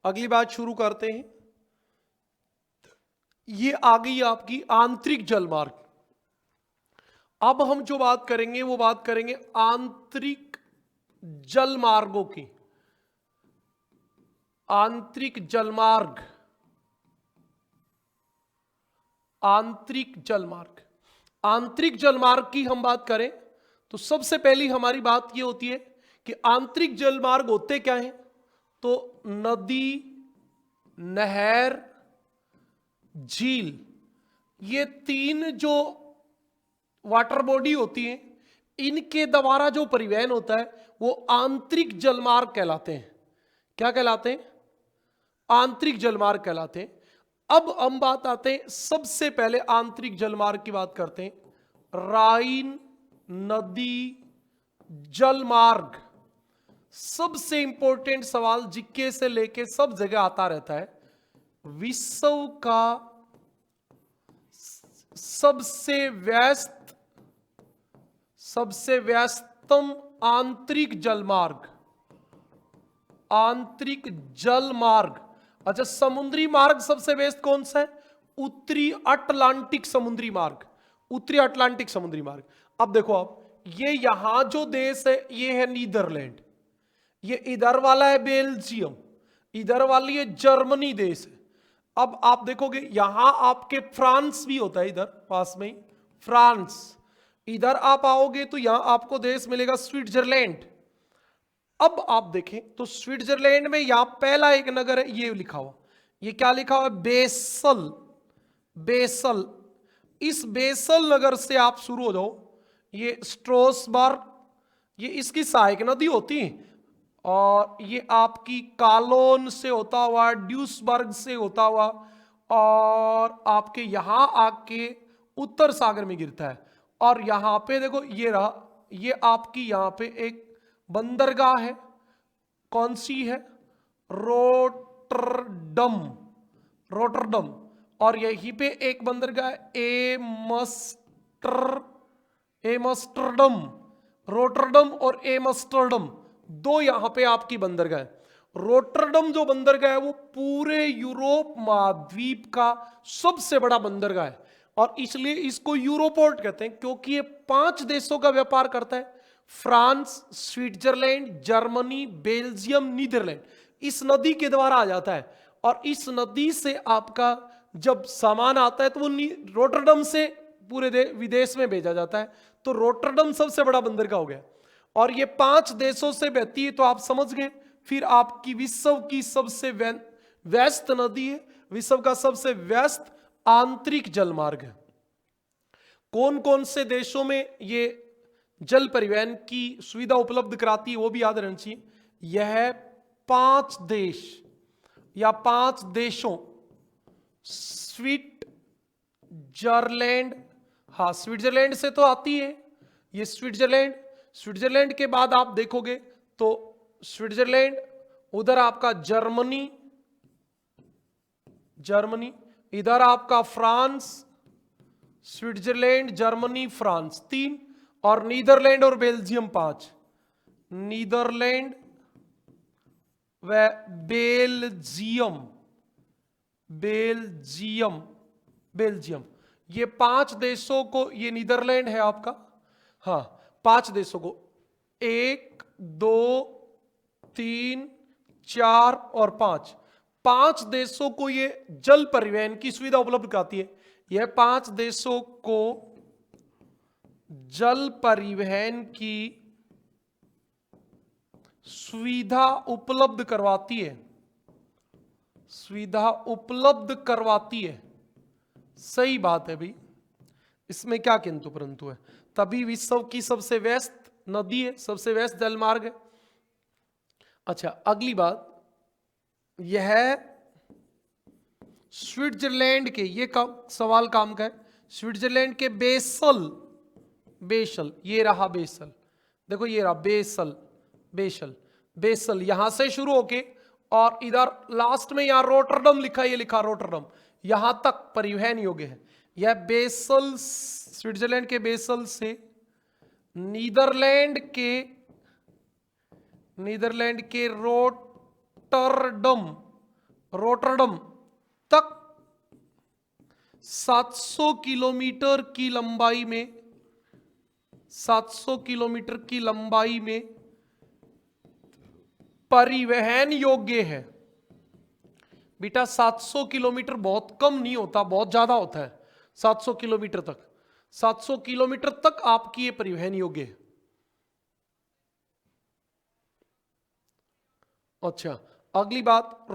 Speaker 1: अगली बात शुरू करते हैं। ये आ गई आपकी आंतरिक जलमार्ग। अब हम जो बात करेंगे वो बात करेंगे आंतरिक जलमार्गों की। आंतरिक जलमार्ग, आंतरिक जलमार्ग, आंतरिक जलमार्ग की हम बात करें तो सबसे पहली हमारी बात ये होती है कि आंतरिक जलमार्ग होते क्या हैं। तो नदी, नहर, झील, ये तीन जो वाटर बॉडी होती हैं, इनके द्वारा जो परिवहन होता है वो आंतरिक जलमार्ग कहलाते हैं। क्या कहलाते हैं? आंतरिक जलमार्ग कहलाते हैं। अब हम बात आते हैं, सबसे पहले आंतरिक जलमार्ग की बात करते हैं। राइन नदी जलमार्ग, सबसे इंपॉर्टेंट सवाल जीके से लेके सब जगह आता रहता है। विश्व का सबसे व्यस्तम आंतरिक जलमार्ग, आंतरिक जलमार्ग। अच्छा, समुद्री मार्ग सबसे व्यस्त कौन सा है? उत्तरी अटलांटिक समुद्री मार्ग, उत्तरी अटलांटिक समुद्री मार्ग। अब देखो, आप ये यहां जो देश है ये है नीदरलैंड, ये इधर वाला है बेल्जियम, इधर वाली है जर्मनी देश है। अब आप देखोगे यहां आपके फ्रांस भी होता है, इधर पास में ही फ्रांस। इधर आप आओगे तो यहां आपको देश मिलेगा स्विट्जरलैंड। अब आप देखें तो स्विट्जरलैंड में यहां पहला एक नगर है, ये लिखा हुआ, ये क्या लिखा हुआ है? बेसल। बेसल, इस बेसल नगर से आप शुरू हो जाओ, ये स्ट्रोसबर्ग, ये इसकी सहायक नदी होती है, और ये आपकी कालोन से होता हुआ, ड्यूसबर्ग से होता हुआ, और आपके यहां आके उत्तर सागर में गिरता है। और यहां पे देखो ये रहा, ये आपकी यहां पे एक बंदरगाह है, कौन सी है? Rotterdam, Rotterdam. और यहीं पे एक बंदरगाह एमस्टरडम, रोटरडम और एमस्टरडम, दो यहां पे आपकी बंदरगाह है। रोटरडम जो बंदरगाह है वो पूरे यूरोप महाद्वीप का सबसे बड़ा बंदरगाह है, और इसलिए इसको यूरोपोर्ट कहते हैं, क्योंकि ये 5 देशों का व्यापार करता है। France, Switzerland, Germany, Belgium, Netherlands, इस नदी के द्वारा आ जाता है। और इस नदी से आपका जब सामान आता है तो वो रोटरडम से पूरे विदेश में भेजा जाता है। तो रोटरडम सबसे बड़ा बंदरगाह हो गया, और ये 5 देशों से बहती है, तो आप समझ गए। फिर आपकी विश्व की सबसे व्यस्त नदी है, विश्व का सबसे व्यस्त आंतरिक जलमार्ग है। कौन कौन से देशों में ये जल परिवहन की सुविधा उपलब्ध कराती है वो भी याद रहना चाहिए। यह 5 देश या 5 देशों, स्विट्जरलैंड, हाँ स्विट्जरलैंड से तो आती है ये स्विट्जरलैंड। स्विट्जरलैंड के बाद आप देखोगे तो स्विट्जरलैंड, उधर आपका जर्मनी, जर्मनी, इधर आपका फ्रांस, स्विट्जरलैंड, जर्मनी, फ्रांस 3, और नीदरलैंड और बेल्जियम 5। नीदरलैंड व बेल्जियम, बेल्जियम, बेल्जियम, ये 5 देशों को, ये नीदरलैंड है आपका, हाँ 5 देशों को, 1 2 3 4 और 5 देशों को ये जल परिवहन की सुविधा उपलब्ध कराती है। यह 5 देशों को जल परिवहन की सुविधा उपलब्ध करवाती है, सुविधा उपलब्ध करवाती है। सही बात है भाई, इसमें क्या किंतु परंतु है, तभी विश्व की सबसे व्यस्त नदी है, सबसे व्यस्त जलमार्ग है। अच्छा, अगली बात, यह स्विट्जरलैंड के, ये सवाल काम का है, स्विट्जरलैंड के बेसल, बेसल, ये रहा बेसल, देखो ये रहा बेसल, बेसल, बेसल, यहां से शुरू होके और इधर लास्ट में यहां रोटरडम लिखा, ये लिखा रोटरडम, यहां तक परिवहन योग्य है। यह बेसल, स्विट्जरलैंड के बेसल से नीदरलैंड के रोटरडम तक 700 किलोमीटर की लंबाई में परिवहन योग्य है। बेटा 700 किलोमीटर बहुत कम नहीं होता, बहुत ज्यादा होता है। 700 किलोमीटर तक आपकी ये परिवहन योग्य है। अच्छा, अगली बात,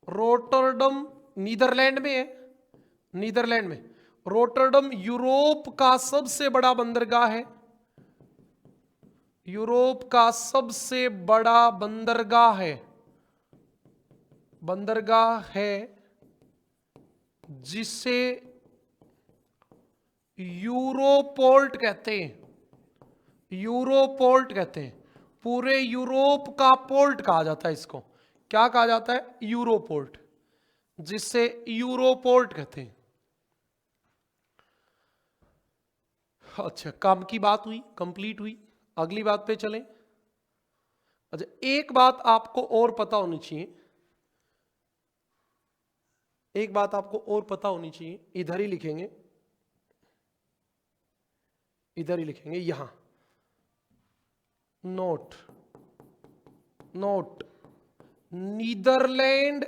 Speaker 1: रोटरडम नीदरलैंड में है। रोटरडम यूरोप का सबसे बड़ा बंदरगाह है। जिसे यूरोपोर्ट कहते हैं। पूरे यूरोप का पोर्ट कहा जाता है इसको। क्या कहा जाता है? यूरोपोर्ट, जिसे यूरोपोर्ट कहते हैं। अच्छा, काम की बात हुई, कंप्लीट हुई। अगली बात पे चलें। अच्छा, एक बात आपको और पता होनी चाहिए, इधर ही लिखेंगे, यहां नोट। नीदरलैंड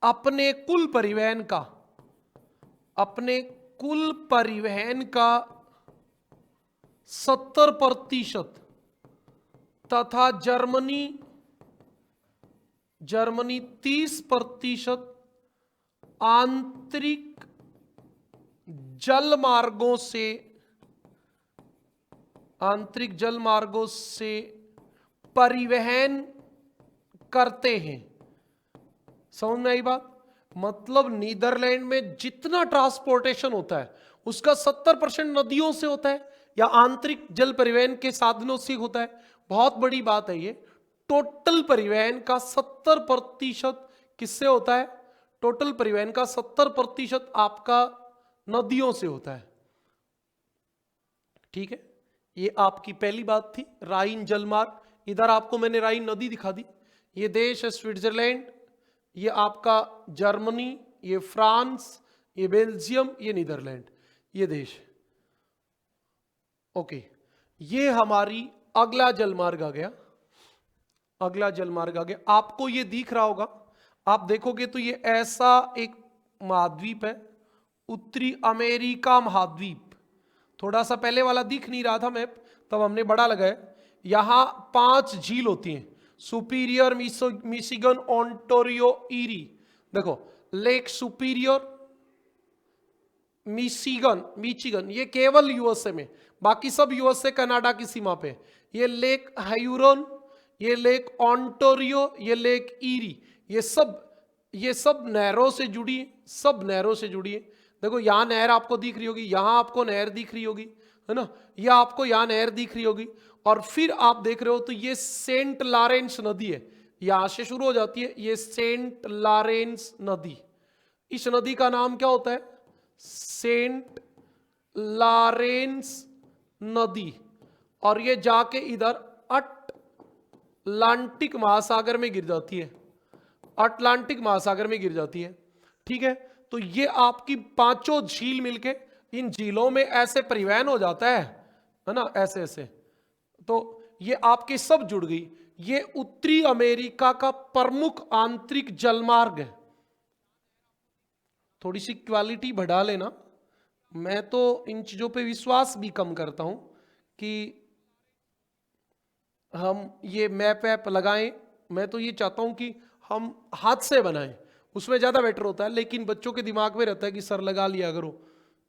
Speaker 1: अपने कुल परिवहन का 70% तथा जर्मनी 30% आंतरिक जल मार्गों से परिवहन करते हैं। समझ में आई बात? मतलब नीदरलैंड में जितना ट्रांसपोर्टेशन होता है उसका 70% नदियों से होता है या आंतरिक जल परिवहन के साधनों से होता है। बहुत बड़ी बात है ये। टोटल परिवहन का 70% किससे होता है? टोटल परिवहन का 70% आपका नदियों से होता है। ठीक है, ये आपकी पहली बात थी, राइन जलमार्ग। इधर आपको मैंने राइन नदी दिखा दी। ये देश है स्विट्जरलैंड, ये आपका जर्मनी, ये फ्रांस, ये बेल्जियम, ये नीदरलैंड, ये देश। ओके, ये हमारी अगला जलमार्ग आ गया। आपको ये दिख रहा होगा, आप देखोगे तो ये ऐसा एक महाद्वीप है, उत्तरी अमेरिका महाद्वीप। थोड़ा सा पहले वाला दिख नहीं रहा था मैप, तब हमने बड़ा लगाया। यहां 5 झील होती हैं, सुपीरियर, मिशिगन, ओंटारियो, ईरी। देखो, लेक सुपीरियर, मिशिगन ये केवल यूएसए में, बाकी सब यूएसए कनाडा की सीमा पे। ये लेक हायूरन, ये लेक ओंटारियो, ये लेक ईरी, ये सब नहरों से जुड़ी है। देखो, यहां नहर आपको दिख रही होगी, यहां आपको नहर दिख रही होगी, है ना, यह आपको यहां नहर दिख रही होगी। और फिर आप देख रहे हो तो ये सेंट लॉरेंस नदी है, यहां से शुरू हो जाती है, ये सेंट लॉरेंस नदी। इस नदी का नाम क्या होता है? सेंट लॉरेंस नदी। और ये जाके इधर अटलांटिक महासागर में गिर जाती है। ठीक है, तो ये आपकी 5 झील मिलके, इन झीलों में ऐसे परिवहन हो जाता है ना, ऐसे। तो ये आपके सब जुड़ गई। ये उत्तरी अमेरिका का प्रमुख आंतरिक जलमार्ग है। थोड़ी सी क्वालिटी बढ़ा लेना। मैं तो इन चीजों पे विश्वास भी कम करता हूं कि हम ये मैप लगाएं। मैं तो ये चाहता हूं कि हम हाथ से बनाएं, उसमें ज्यादा बेटर होता है। लेकिन बच्चों के दिमाग में रहता है कि सर लगा लिया करो,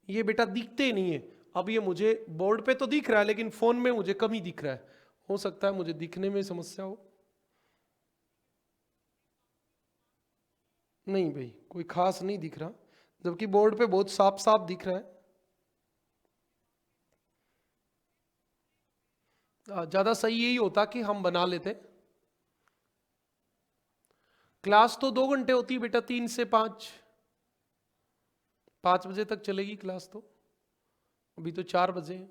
Speaker 1: ये बेटा दिखते नहीं है। अब ये मुझे बोर्ड पे तो दिख रहा है, लेकिन फोन में मुझे कम ही दिख रहा है। हो सकता है मुझे दिखने में समस्या हो। नहीं भाई, कोई खास नहीं दिख रहा, जबकि बोर्ड पे बहुत साफ साफ दिख रहा है। ज्यादा सही यही होता कि हम बना लेते। क्लास तो 2 घंटे होती है बेटा, 3 से 5। 5 बजे तक चलेगी क्लास, तो अभी तो 4 बजे हैं।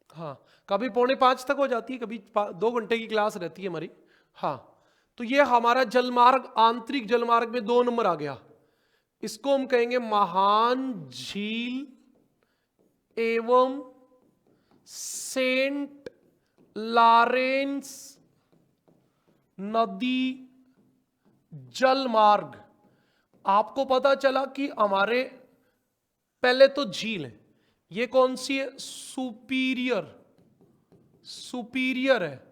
Speaker 1: हाँ, कभी 4:45 तक हो जाती है, कभी 2 घंटे की क्लास रहती है हमारी। हाँ, तो ये हमारा जलमार्ग, आंतरिक जलमार्ग में 2 नंबर आ गया। इसको हम कहेंगे महान झील एवं सेंट लॉरेंस नदी जलमार्ग। आपको पता चला कि हमारे पहले तो झील है, ये कौन सी है? सुपीरियर, सुपीरियर है।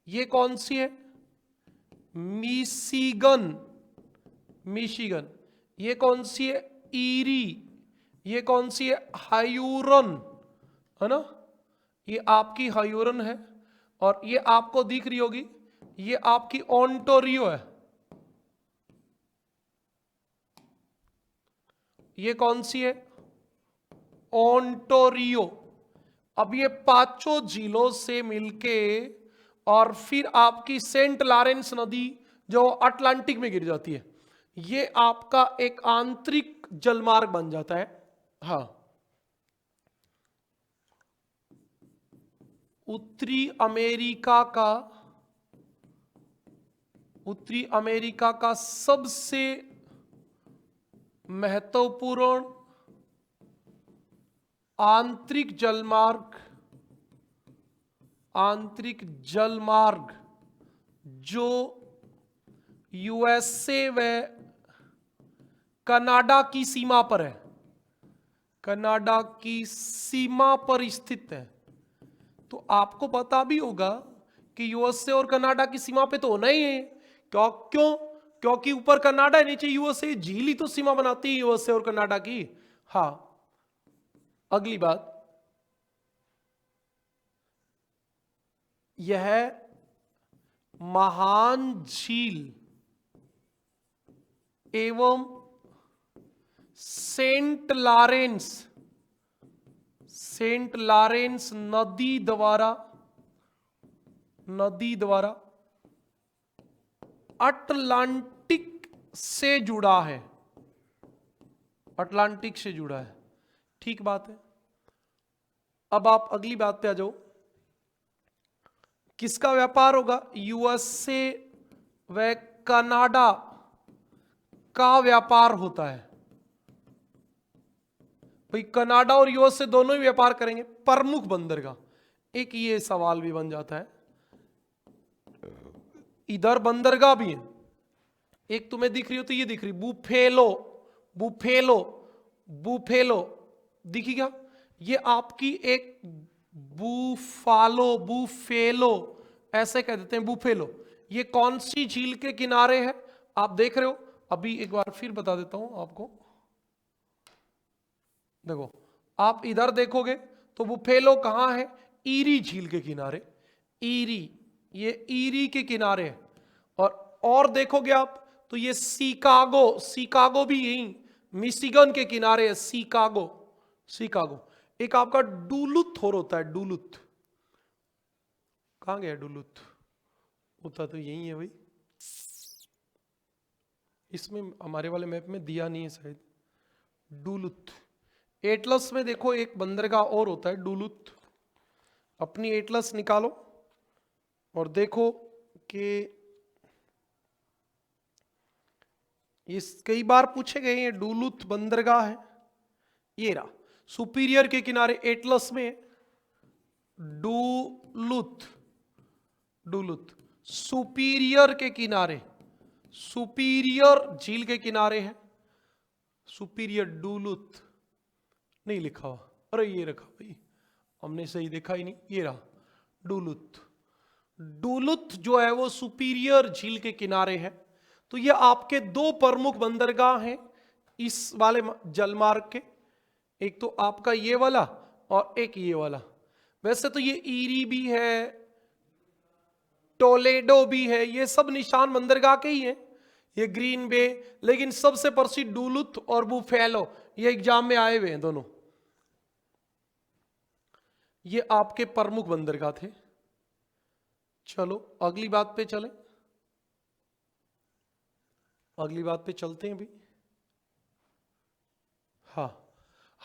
Speaker 1: ये कौन सी है? Michigan, Michigan. ये कौन सी है? ईरी। ये कौन सी है? हायूरन, है ना? ये आपकी हायूरन है। और ये आपको दिख रही होगी, ये आपकी ओंटोरियो है। ये कौन सी है? ओंटोरियो। अब ये 5 झीलों से मिलके और फिर आपकी सेंट लॉरेंस नदी जो अटलांटिक में गिर जाती है, ये आपका एक आंतरिक जलमार्ग बन जाता है। हाँ, उत्तरी अमेरिका का सबसे महत्वपूर्ण आंतरिक जलमार्ग जो यूएसए व कनाडा की सीमा पर है, कनाडा की सीमा पर स्थित है। तो आपको पता भी होगा कि यूएसए और कनाडा की सीमा पे तो होना ही है। क्यों? क्योंकि ऊपर कनाडा है, नीचे यूएसए, झील ही तो सीमा बनाती है यूएसए और कनाडा की। हाँ, अगली बात, यह महान झील एवं सेंट लॉरेंस नदी द्वारा अटलांटिक से जुड़ा है, अटलांटिक से जुड़ा है। ठीक बात है। अब आप अगली बात पे आ जाओ, किसका व्यापार होगा? यूएसए व कनाडा का व्यापार होता है। भाई कनाडा और यूएसए दोनों ही व्यापार करेंगे, प्रमुख बंदरगाह, एक ये सवाल भी बन जाता है। इधर बंदरगाह भी है, एक तुम्हें दिख रही हो तो ये दिख रही, बुफेलो, बुफेलो, बुफेलो दिखी क्या? ये आपकी एक बुफेलो ऐसे कह देते हैं, बुफेलो। ये कौन सी झील के किनारे है आप देख रहे हो? अभी एक बार फिर बता देता हूं आपको। देखो, आप इधर देखोगे तो बुफेलो कहां है? ईरी झील के किनारे, ईरी, ये ईरी के किनारे है। और देखोगे आप तो ये शिकागो भी यही मिशिगन के किनारे है, शिकागो। एक आपका डुलुथ होता है, डुलुथ, कहां गया डुलुथ? होता तो यही है भाई, इसमें हमारे वाले मैप में दिया नहीं है शायद। डुलुथ, एटलस में देखो एक बंदरगाह और होता है डुलुथ। अपनी एटलस निकालो और देखो कि इस कई बार पूछे गए हैं, डुलुथ बंदरगाह है, ये रहा सुपीरियर के किनारे, एटलस में डुलुथ, सुपीरियर के किनारे, सुपीरियर झील के किनारे है, सुपीरियर डुलुथ नहीं लिखा हुआ, अरे ये रखा भाई, हमने सही देखा ही नहीं, ये रहा डुलुथ। डुलुथ जो है वो सुपीरियर झील के किनारे है। तो ये आपके 2 प्रमुख बंदरगाह हैं इस वाले जलमार्ग के, एक तो आपका ये वाला और एक ये वाला। वैसे तो ये ईरी भी है, टोलेडो भी है, ये सब निशान बंदरगाह के ही हैं, ये ग्रीन बे, लेकिन सबसे प्रसिद्ध डुलुथ और बुफेलो, ये एग्जाम में आए हुए हैं दोनों। ये आपके प्रमुख बंदरगाह थे। चलो अगली बात पे चलें, अगली बात पे चलते हैं भी।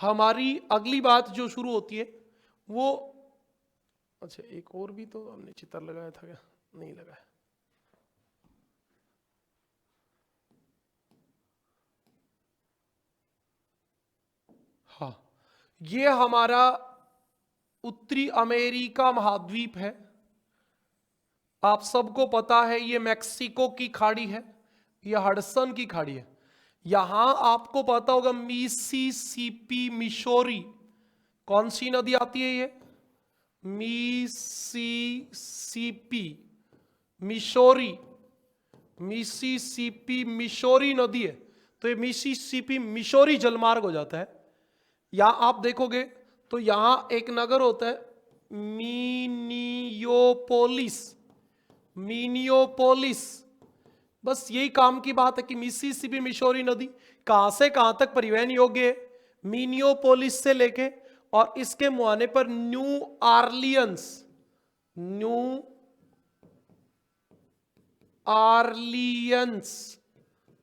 Speaker 1: हमारी अगली बात जो शुरू होती है वो, अच्छा एक और भी तो हमने चित्र लगाया था क्या, नहीं लगाया। हाँ, ये हमारा उत्तरी अमेरिका महाद्वीप है। आप सबको पता है ये मैक्सिको की खाड़ी है, ये हडसन की खाड़ी है। यहां आपको पता होगा मिसिसिपी, मिशोरी, कौन सी नदी आती है ये, मिसिसिपी, मिशोरी, मिसिसिपी मिशोरी नदी है। तो ये मिसिसिपी मिशोरी जलमार्ग हो जाता है। यहां आप देखोगे तो यहां एक नगर होता है मिनियोपोलिस, मिनियोपोलिस। बस यही काम की बात है कि मिसिसिपी मिशोरी नदी कहां से कहां तक परिवहन योग्य है, मिनियोपोलिस से लेके और इसके मुहाने पर न्यू आर्लियंस, न्यू आर्लियंस,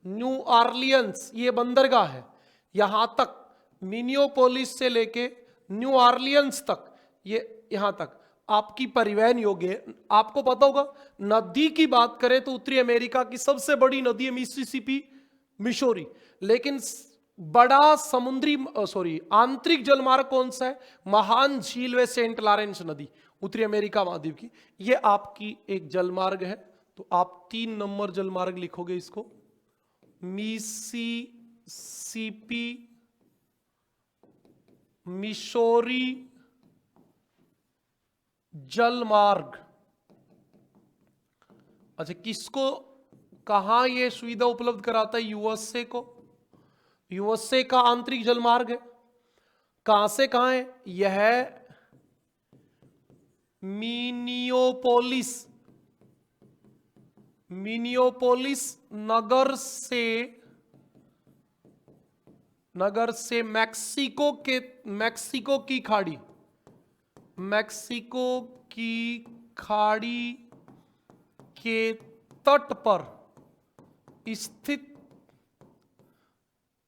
Speaker 1: न्यू आर्लियंस ये बंदरगाह है। यहां तक मिनियोपोलिस से लेके न्यू आर्लियंस तक, ये यहां तक आपकी परिवहन योग्य है। आपको पता होगा नदी की बात करें तो उत्तरी अमेरिका की सबसे बड़ी नदी है मिसिसिपी मिशोरी, लेकिन बड़ा समुद्री आंतरिक जलमार्ग कौन सा है, महान झील व सेंट लॉरेंस नदी, उत्तरी अमेरिका महाद्वीप की, ये आपकी एक जलमार्ग है। तो आप 3 नंबर जलमार्ग लिखोगे इसको, मिसिसिपी मिशोरी जलमार्ग। अच्छा, किसको कहां यह सुविधा उपलब्ध कराता है, यूएसए को, यूएसए का आंतरिक जलमार्ग है। कहां से कहां है, यह मिनियोपोलिस, मिनियोपोलिस नगर से मैक्सिको की खाड़ी, मैक्सिको की खाड़ी के तट पर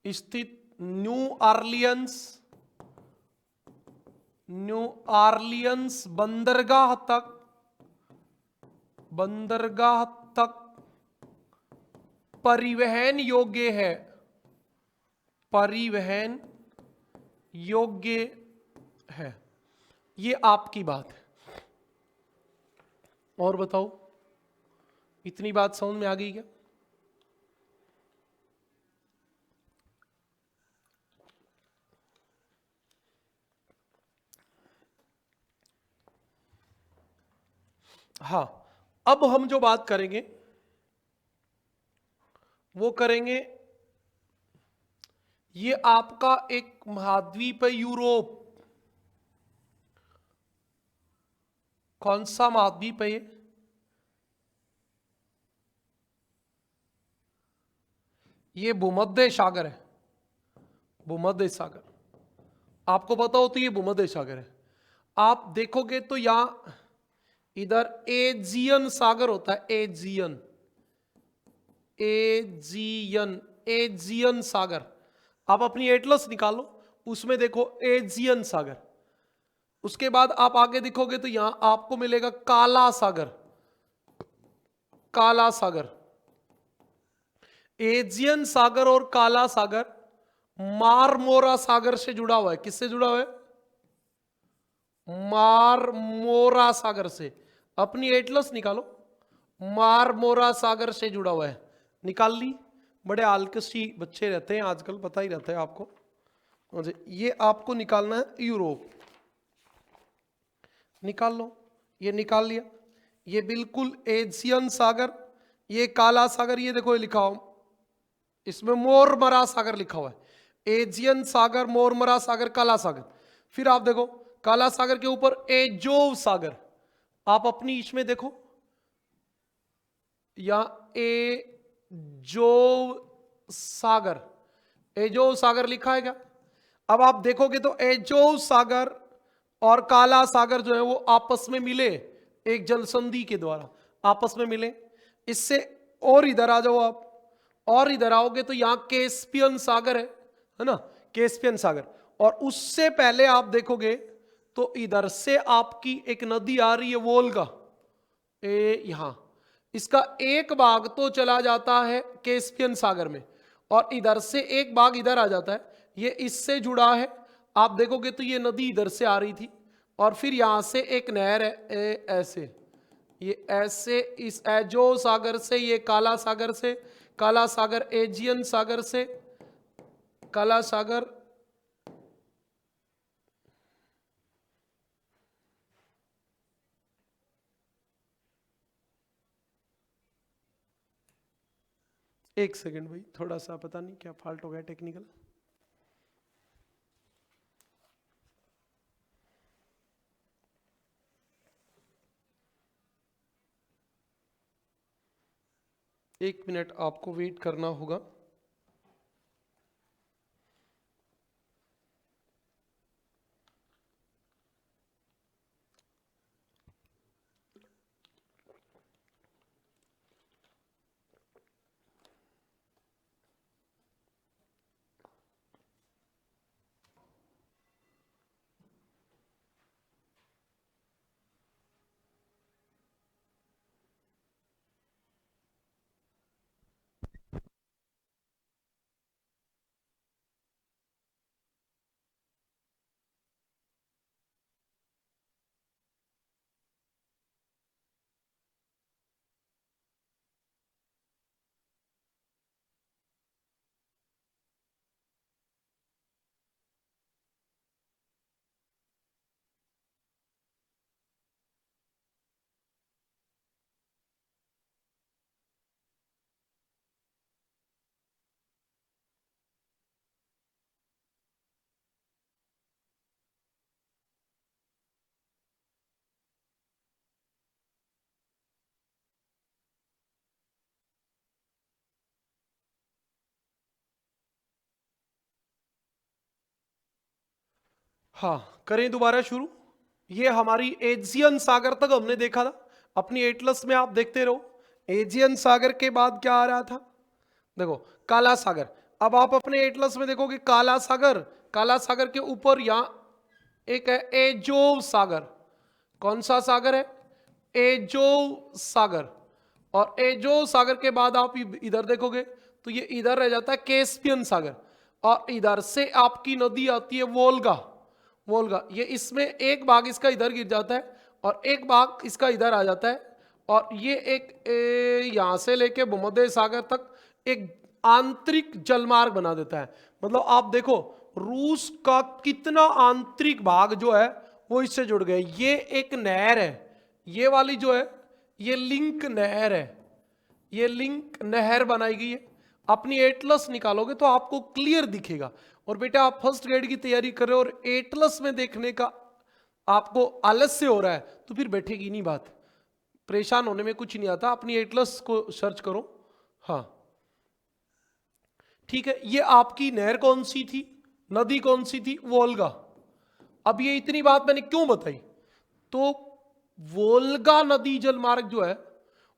Speaker 1: स्थित न्यू आर्लियंस बंदरगाह तक परिवहन योग्य है, परिवहन योग्य है। ये आपकी बात है। और बताओ, इतनी बात समझ में आ गई क्या? हाँ, अब हम जो बात करेंगे वो करेंगे, ये आपका एक महाद्वीप है यूरोप। कौन सा महाद्वीप है ये भूमध्य सागर है, भूमध्य सागर। आपको पता हो तो ये भूमध्य सागर है। आप देखोगे तो यहां इधर एजियन सागर होता है, एजियन सागर। आप अपनी एटलस निकालो, उसमें देखो एजियन सागर। उसके बाद आप आगे देखोगे तो यहां आपको मिलेगा काला सागर, काला सागर। एजियन सागर और काला सागर मारमोरा सागर से जुड़ा हुआ है। किससे जुड़ा हुआ है, मारमोरा सागर से। अपनी एटलस निकालो, मारमोरा सागर से जुड़ा हुआ है। निकाल ली, बड़े आलकसी बच्चे रहते हैं आजकल, पता ही रहता है आपको। ये आपको निकालना है यूरोप, निकाल लो, ये निकाल लिया। ये बिल्कुल एजियन सागर, ये काला सागर, ये देखो ये लिखा हो, इसमें मोरमरा सागर लिखा हुआ है। एजियन सागर, मोरमरा सागर, काला सागर। फिर आप देखो काला सागर के ऊपर एजोव सागर। आप अपनी इसमें देखो, या एजोव सागर, एजोव सागर लिखा है क्या? अब आप देखोगे तो एजोव सागर और काला सागर जो है वो आपस में मिले, एक जल संधि के द्वारा आपस में मिले। इससे और इधर आ जाओ आप, और इधर आओगे तो यहां कैस्पियन सागर है ना, कैस्पियन सागर। और उससे पहले आप देखोगे तो इधर से आपकी एक नदी आ रही है वोल्गा, यहां इसका एक भाग तो चला जाता है कैस्पियन सागर में और इधर से एक भाग इधर आ जाता है, ये इससे जुड़ा है। आप देखोगे तो ये नदी इधर से आ रही थी और फिर यहां से एक नहर है ऐसे, ये ऐसे इस एजो सागर से, ये काला सागर से, काला सागर एजियन सागर से, काला सागर एक सेकंड भाई, थोड़ा सा पता नहीं क्या फॉल्ट हो गया टेक्निकल। एक मिनट आपको वेट करना होगा। हाँ, करें दोबारा शुरू। ये हमारी एजियन सागर तक हमने देखा था, अपनी एटलस में आप देखते रहो। एजियन सागर के बाद क्या आ रहा था, देखो काला सागर। अब आप अपने एटलस में देखोगे काला सागर, काला सागर के ऊपर यहां एक है एजोव सागर। कौन सा सागर है, एजोव सागर। और एजोव सागर के बाद आप इधर देखोगे तो ये इधर रह जाता है कैस्पियन सागर और इधर से आपकी नदी आती है वोल्गा। वोल्गा ये इसमें एक भाग इसका इधर गिर जाता है और एक भाग इसका इधर आ जाता है और ये एक यहां से लेके भूमध्य सागर तक एक आंतरिक जलमार्ग बना देता है। मतलब आप देखो रूस का कितना आंतरिक भाग जो है वो इससे जुड़ गए। ये एक नहर है, ये वाली जो है ये लिंक नहर है, ये लिंक नहर बनाई गई है। अपनी एटलस निकालोगे तो आपको क्लियर दिखेगा। और बेटा आप फर्स्ट ग्रेड की तैयारी कर रहे हो और एटलस में देखने का आपको आलस्य हो रहा है तो फिर बैठेगी नहीं बात, परेशान होने में कुछ नहीं आता। अपनी एटलस को सर्च करो। हाँ ठीक है, ये आपकी नहर कौन सी थी, नदी कौन सी थी, वोल्गा। अब ये इतनी बात मैंने क्यों बताई, तो वोल्गा नदी जलमार्ग जो है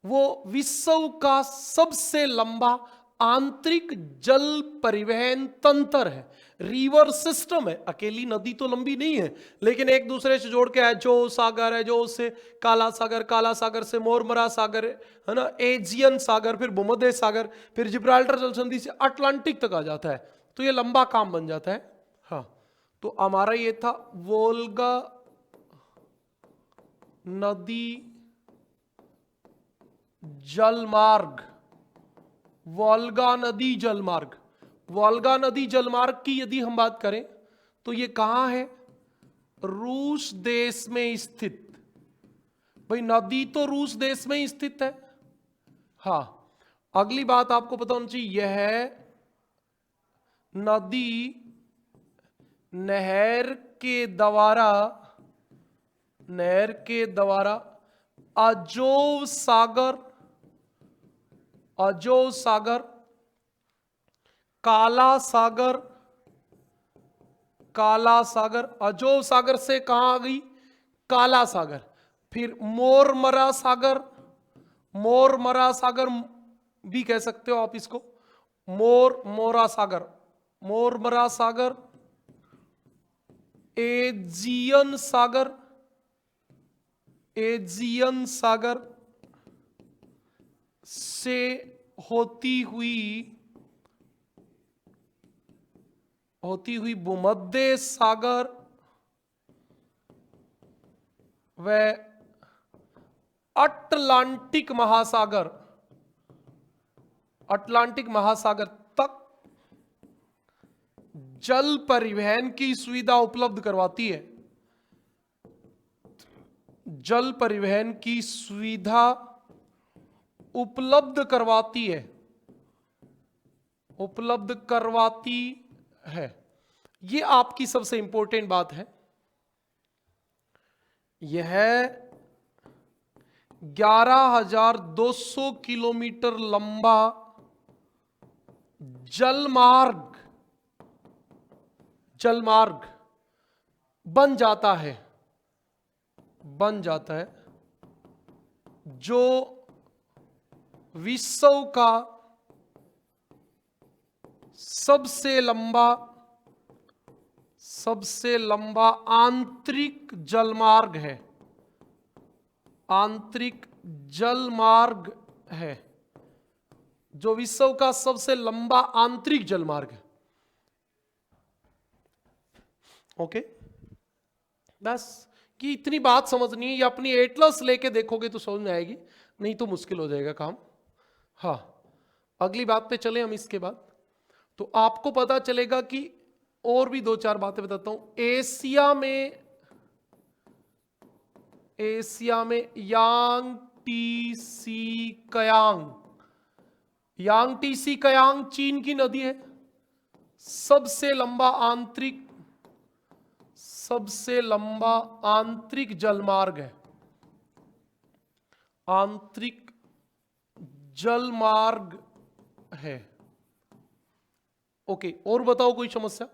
Speaker 1: वो विश्व का सबसे लंबा आंतरिक जल परिवहन तंत्र है, रिवर सिस्टम है। अकेली नदी तो लंबी नहीं है लेकिन एक दूसरे से जोड़ के है, जो सागर है, जो से काला सागर, काला सागर से मोरमरा सागर है ना, एजियन सागर, फिर भूमध्य सागर, फिर जिब्राल्टर जल संधि से अटलांटिक तक आ जाता है। तो ये लंबा काम बन जाता है। हाँ तो हमारा ये था वोल्गा नदी जलमार्ग, वोल्गा नदी जलमार्ग। वोल्गा नदी जलमार्ग की यदि हम बात करें तो ये कहां है, रूस देश में स्थित। भाई नदी तो रूस देश में ही स्थित है। हाँ अगली बात आपको पता होनी चाहिए, यह है नदी नहर के द्वारा, नहर के द्वारा अजोव सागर, अजोव सागर, काला सागर, काला सागर, अजोव सागर से कहां आ गई, काला सागर, फिर मोरमरा सागर, मोरमरा सागर भी कह सकते हो आप इसको, मोरा सागर, मोरमरा सागर, एजियन सागर, एजियन सागर से होती हुई भूमध्य सागर व अटलांटिक महासागर, अटलांटिक महासागर तक जल परिवहन की सुविधा उपलब्ध करवाती है। जल परिवहन की सुविधा उपलब्ध करवाती है, उपलब्ध करवाती है। ये आपकी सबसे इंपॉर्टेंट बात है। यह 11,200 किलोमीटर लंबा जलमार्ग बन जाता है, जो विश्व का सबसे लंबा आंतरिक जलमार्ग है, आंतरिक जलमार्ग है, जो विश्व का सबसे लंबा आंतरिक जलमार्ग है। ओके, बस कि इतनी बात समझनी है। ये अपनी एटलस लेके देखोगे तो समझ में आएगी, नहीं तो मुश्किल हो जाएगा काम। हाँ, अगली बात पे चले हम। इसके बाद तो आपको पता चलेगा कि और भी दो चार बातें बताता हूं। एशिया में यांगटीसी कयांग चीन की नदी है। सबसे लंबा आंतरिक जलमार्ग है, आंतरिक जलमार्ग है। ओके, और बताओ कोई समस्या?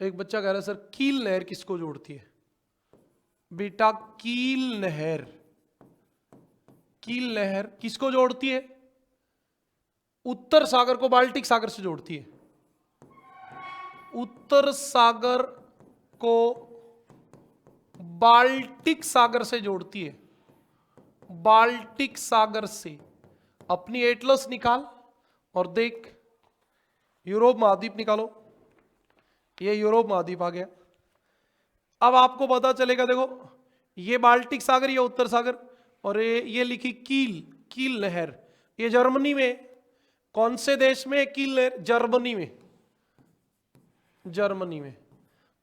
Speaker 1: एक बच्चा कह रहा है सर कील नहर किसको जोड़ती है? बेटा कील नहर किसको जोड़ती है? उत्तर सागर को बाल्टिक सागर से जोड़ती है। उत्तर सागर को बाल्टिक सागर से जोड़ती है, बाल्टिक सागर से। अपनी एटलस निकाल और देख, यूरोप महाद्वीप निकालो, ये यूरोप महाद्वीप आ गया। अब आपको पता चलेगा, देखो ये बाल्टिक सागर, ये उत्तर सागर, और ये लिखी कील नहर। ये जर्मनी में, कौन से देश में कील नहर? जर्मनी में।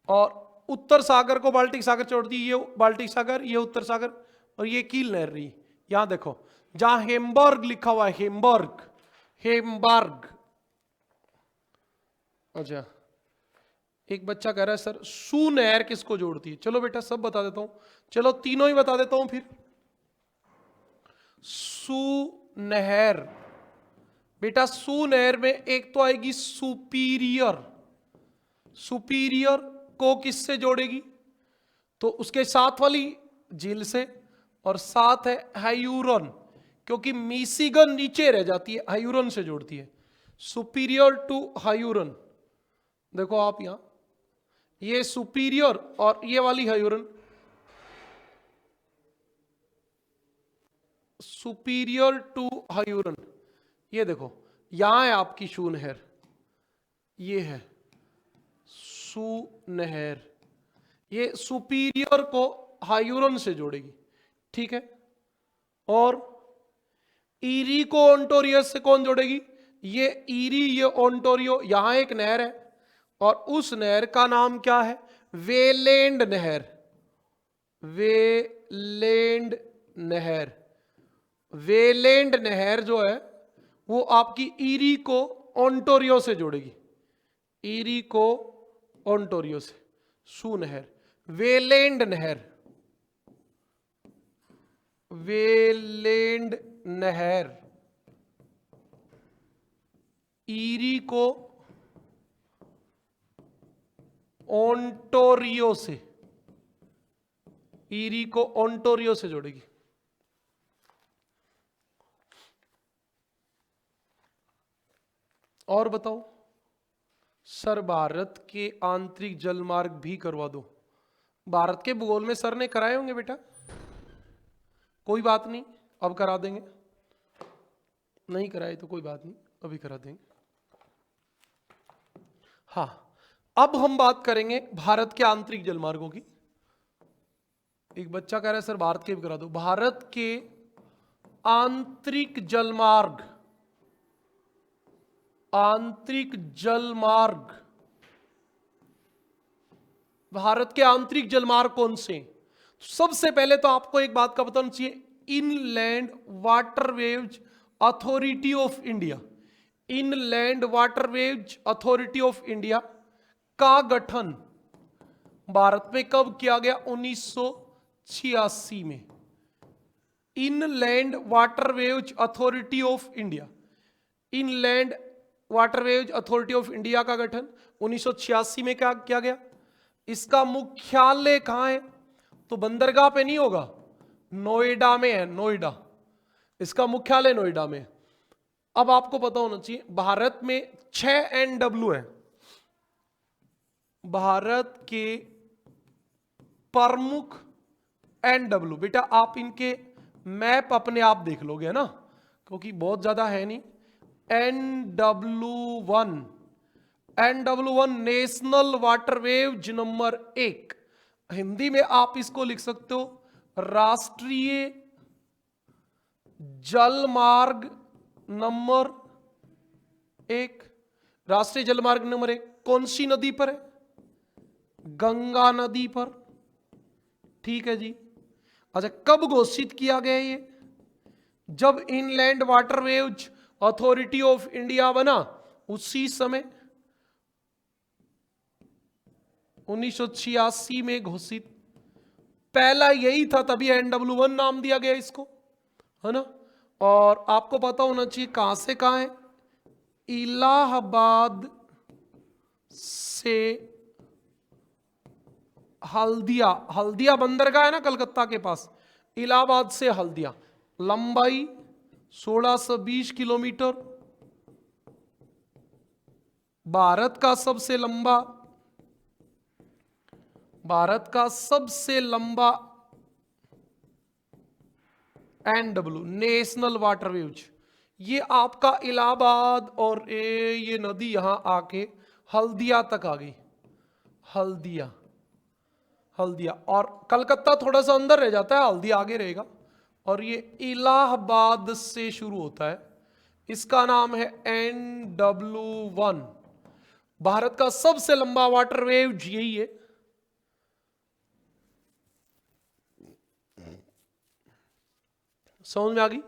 Speaker 1: और उत्तर सागर को बाल्टिक सागर जोड़ती, ये बाल्टिक सागर, ये उत्तर सागर, और ये कील नहर रही। यहां देखो जहां हेम्बर्ग लिखा हुआ है, हेम्बर्ग। अच्छा, एक बच्चा कह रहा है सर सू नहर किसको जोड़ती है? चलो बेटा सब बता देता हूं, चलो तीनों ही बता देता हूं फिर। सू नहर, बेटा सू नहर में एक तो आएगी सुपीरियर को किससे जोड़ेगी? तो उसके साथ वाली झील से, और साथ है हायूरन, क्योंकि मिशिगन नीचे रह जाती है, हायूरन से जोड़ती है। सुपीरियर टू हायूरन, देखो आप यहां, ये सुपीरियर और ये वाली हायूरन, सुपीरियर टू हायूरन। ये देखो यहां है आपकी शू नहर, ये है सू नहर। ये सुपीरियर को हायूरन से जोड़ेगी, ठीक है। और ईरी को ओंटोरियस से कौन जोड़ेगी? ये ईरी, ये ओंटोरियो। यहां एक नहर है और उस नहर का नाम क्या है? वेलेंड नहर। वेलेंड नहर, वेलेंड नहर जो है वो आपकी ईरी को ओंटोरियो से जोड़ेगी, ईरी को ओंटोरियो से। सू नहर, वेलेंड नहर, वेलेंड नहर ईरी को ओंटोरियो से, ईरी को ओंटोरियो से जोड़ेगी। और बताओ, सर भारत के आंतरिक जलमार्ग भी करवा दो। भारत के भूगोल में सर ने कराए होंगे बेटा, कोई बात नहीं, अब करा देंगे। नहीं कराए तो कोई बात नहीं, अभी करा देंगे। हाँ, अब हम बात करेंगे भारत के आंतरिक जलमार्गों की। एक बच्चा कह रहा है सर भारत के भी करा दो। भारत के आंतरिक जलमार्ग, आंतरिक जलमार्ग, भारत के आंतरिक जलमार्ग कौन से? सबसे पहले तो आपको एक बात का बताना चाहिए, inland waterways authority of India, inland waterways authority of India का गठन भारत में कब किया गया? 1986 में। Inland waterways authority of India, inland waterways authority of India का गठन 1986 में क्या किया गया? इसका मुख्यालय कहां है? तो बंदरगाह पे नहीं होगा, नोएडा में है, नोएडा। इसका मुख्यालय नोएडा में। अब आपको पता होना चाहिए भारत में 6 NW है। भारत के प्रमुख NW, बेटा आप इनके मैप अपने आप देख लोगे, है ना, क्योंकि बहुत ज्यादा है नहीं। NW1 national waterways number 1, Hindi में आप इसको लिख सकते हो राष्ट्रीय जलमार्ग नंबर 1। राष्ट्रीय जलमार्ग नंबर 1 कौन सी नदी पर है? गंगा नदी पर। ठीक है जी। अच्छा, कब घोषित किया गया ये? जब inland waterways authority of India बना उसी समय 1986 में घोषित। पहला यही था, तभी NW1 नाम दिया गया इसको, है ना। और आपको पता होना चाहिए कहां से कहां है? इलाहाबाद से हल्दिया, हल्दिया बंदरगाह है ना कलकत्ता के पास, इलाहाबाद से हल्दिया, लंबाई 1620 किलोमीटर। भारत का सबसे लंबा NW नेशनल वाटरवेज, ये आपका इलाहाबाद और ये नदी यहां आके हल्दिया तक आ गई। हल्दिया, हल्दिया, और कलकत्ता थोड़ा सा अंदर रह जाता है, हल्दिया आगे रहेगा। और ये इलाहाबाद से शुरू होता है, इसका नाम है NW1। भारत का सबसे लंबा वाटरवेज यही है। समझ में आ गई?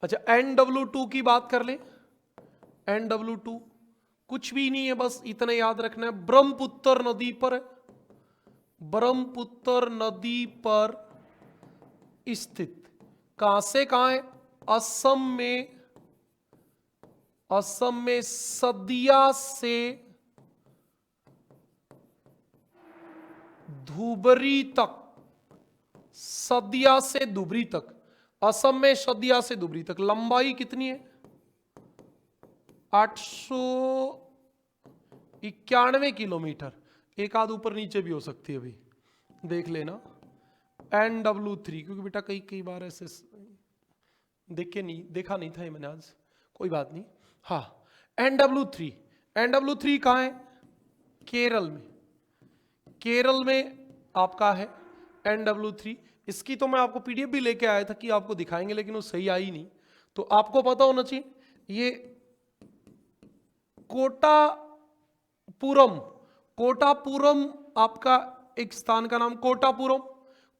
Speaker 1: अच्छा, NW2 की बात कर ले। NW2 कुछ भी नहीं है, बस इतना याद रखना है, ब्रह्मपुत्र नदी पर है, ब्रह्मपुत्र नदी पर स्थित। कहां से कहां है? असम में, असम में सदिया से धुबरी तक, सदिया से धुबरी तक, असम में सदिया से धुबरी तक लंबाई कितनी है? 891 किलोमीटर। एक आध ऊपर नीचे भी हो सकती है, अभी देख लेना। NW3, क्योंकि बेटा कई बार ऐसे देखा नहीं था ये मैंने आज, कोई बात नहीं। हाँ, NW3 कहाँ है? केरल में, केरल में आपका है NW3। इसकी तो मैं आपको PDF भी लेके आया था कि आपको दिखाएंगे, लेकिन वो सही आई नहीं। तो आपको पता होना चाहिए ये कोटापुरम, कोटापुरम आपका एक स्थान का नाम, कोटापुरम।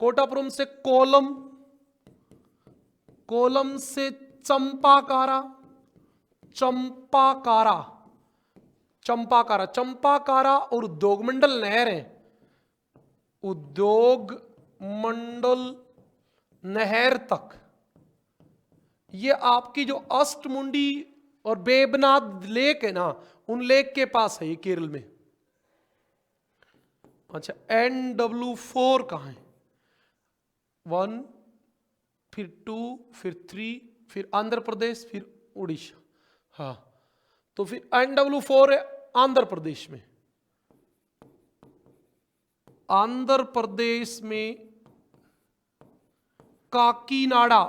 Speaker 1: कोटापुरम से कोलम, कोलम से चंपाकारा, चंपाकारा, चंपाकारा, चंपाकारा और उद्योग मंडल नहर है, उद्योग मंडल नहर तक। ये आपकी जो अष्टमुंडी और बेबनाथ लेक है ना, उन लेक के पास है ये, केरल में। अच्छा, NW4 कहां है? 1, फिर 2, फिर 3, फिर आंध्र प्रदेश, फिर उड़ीसा। हाँ, तो फिर NW4 है आंध्र प्रदेश में। आंध्र प्रदेश में काकीनाडा,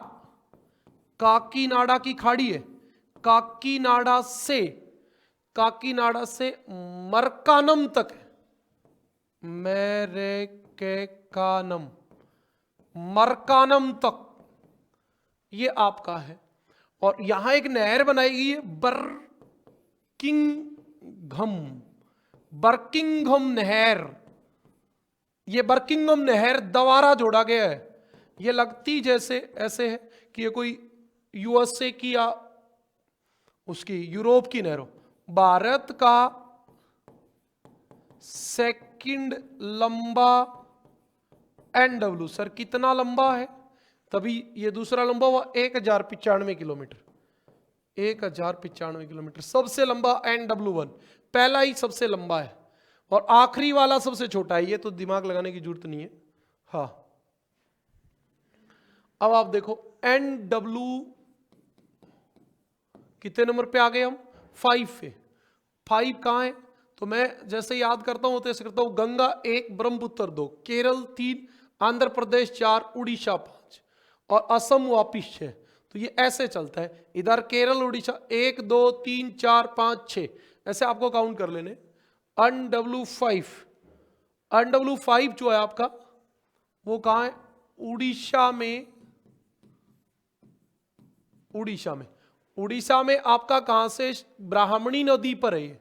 Speaker 1: काकीनाडा की खाड़ी है, काकीनाडा से मरकानम तक है, मेरेकेकानम, मरकानम तक ये आपका है। और यहां एक नहर बनाई गई है बर्किंघम नहर। ये बर्किंघम नहर दोबारा जोड़ा गया है। ये लगती जैसे ऐसे है कि ये कोई यूएसए की या उसकी यूरोप की नहर हो। भारत का सेकंड लंबा NW, सर कितना लंबा है? तभी ये दूसरा लंबा हुआ 1095 किलोमीटर, 1095 किलोमीटर। सबसे लंबा NW1, पहला ही सबसे लंबा है और आखिरी वाला सबसे छोटा है। ये तो दिमाग लगाने की जरूरत नहीं है। हाँ, अब आप देखो NW कितने नंबर पे आ गए हम? 5 पे। 5 कहां है? तो मैं जैसे याद करता हूं तैसे करता हूं। गंगा 1, ब्रह्मपुत्र 2, केरल 3, आंध्र प्रदेश 4, उड़ीसा 5 और असम वापिस 6। तो ये ऐसे चलता है, इधर केरल उड़ीसा 1 2 3 4 5 6, ऐसे आपको काउंट कर लेने। NW5 जो है आपका वो कहां है? उड़ीसा में। उड़ीसा में आपका कहां से? ब्राह्मणी नदी पर है ये,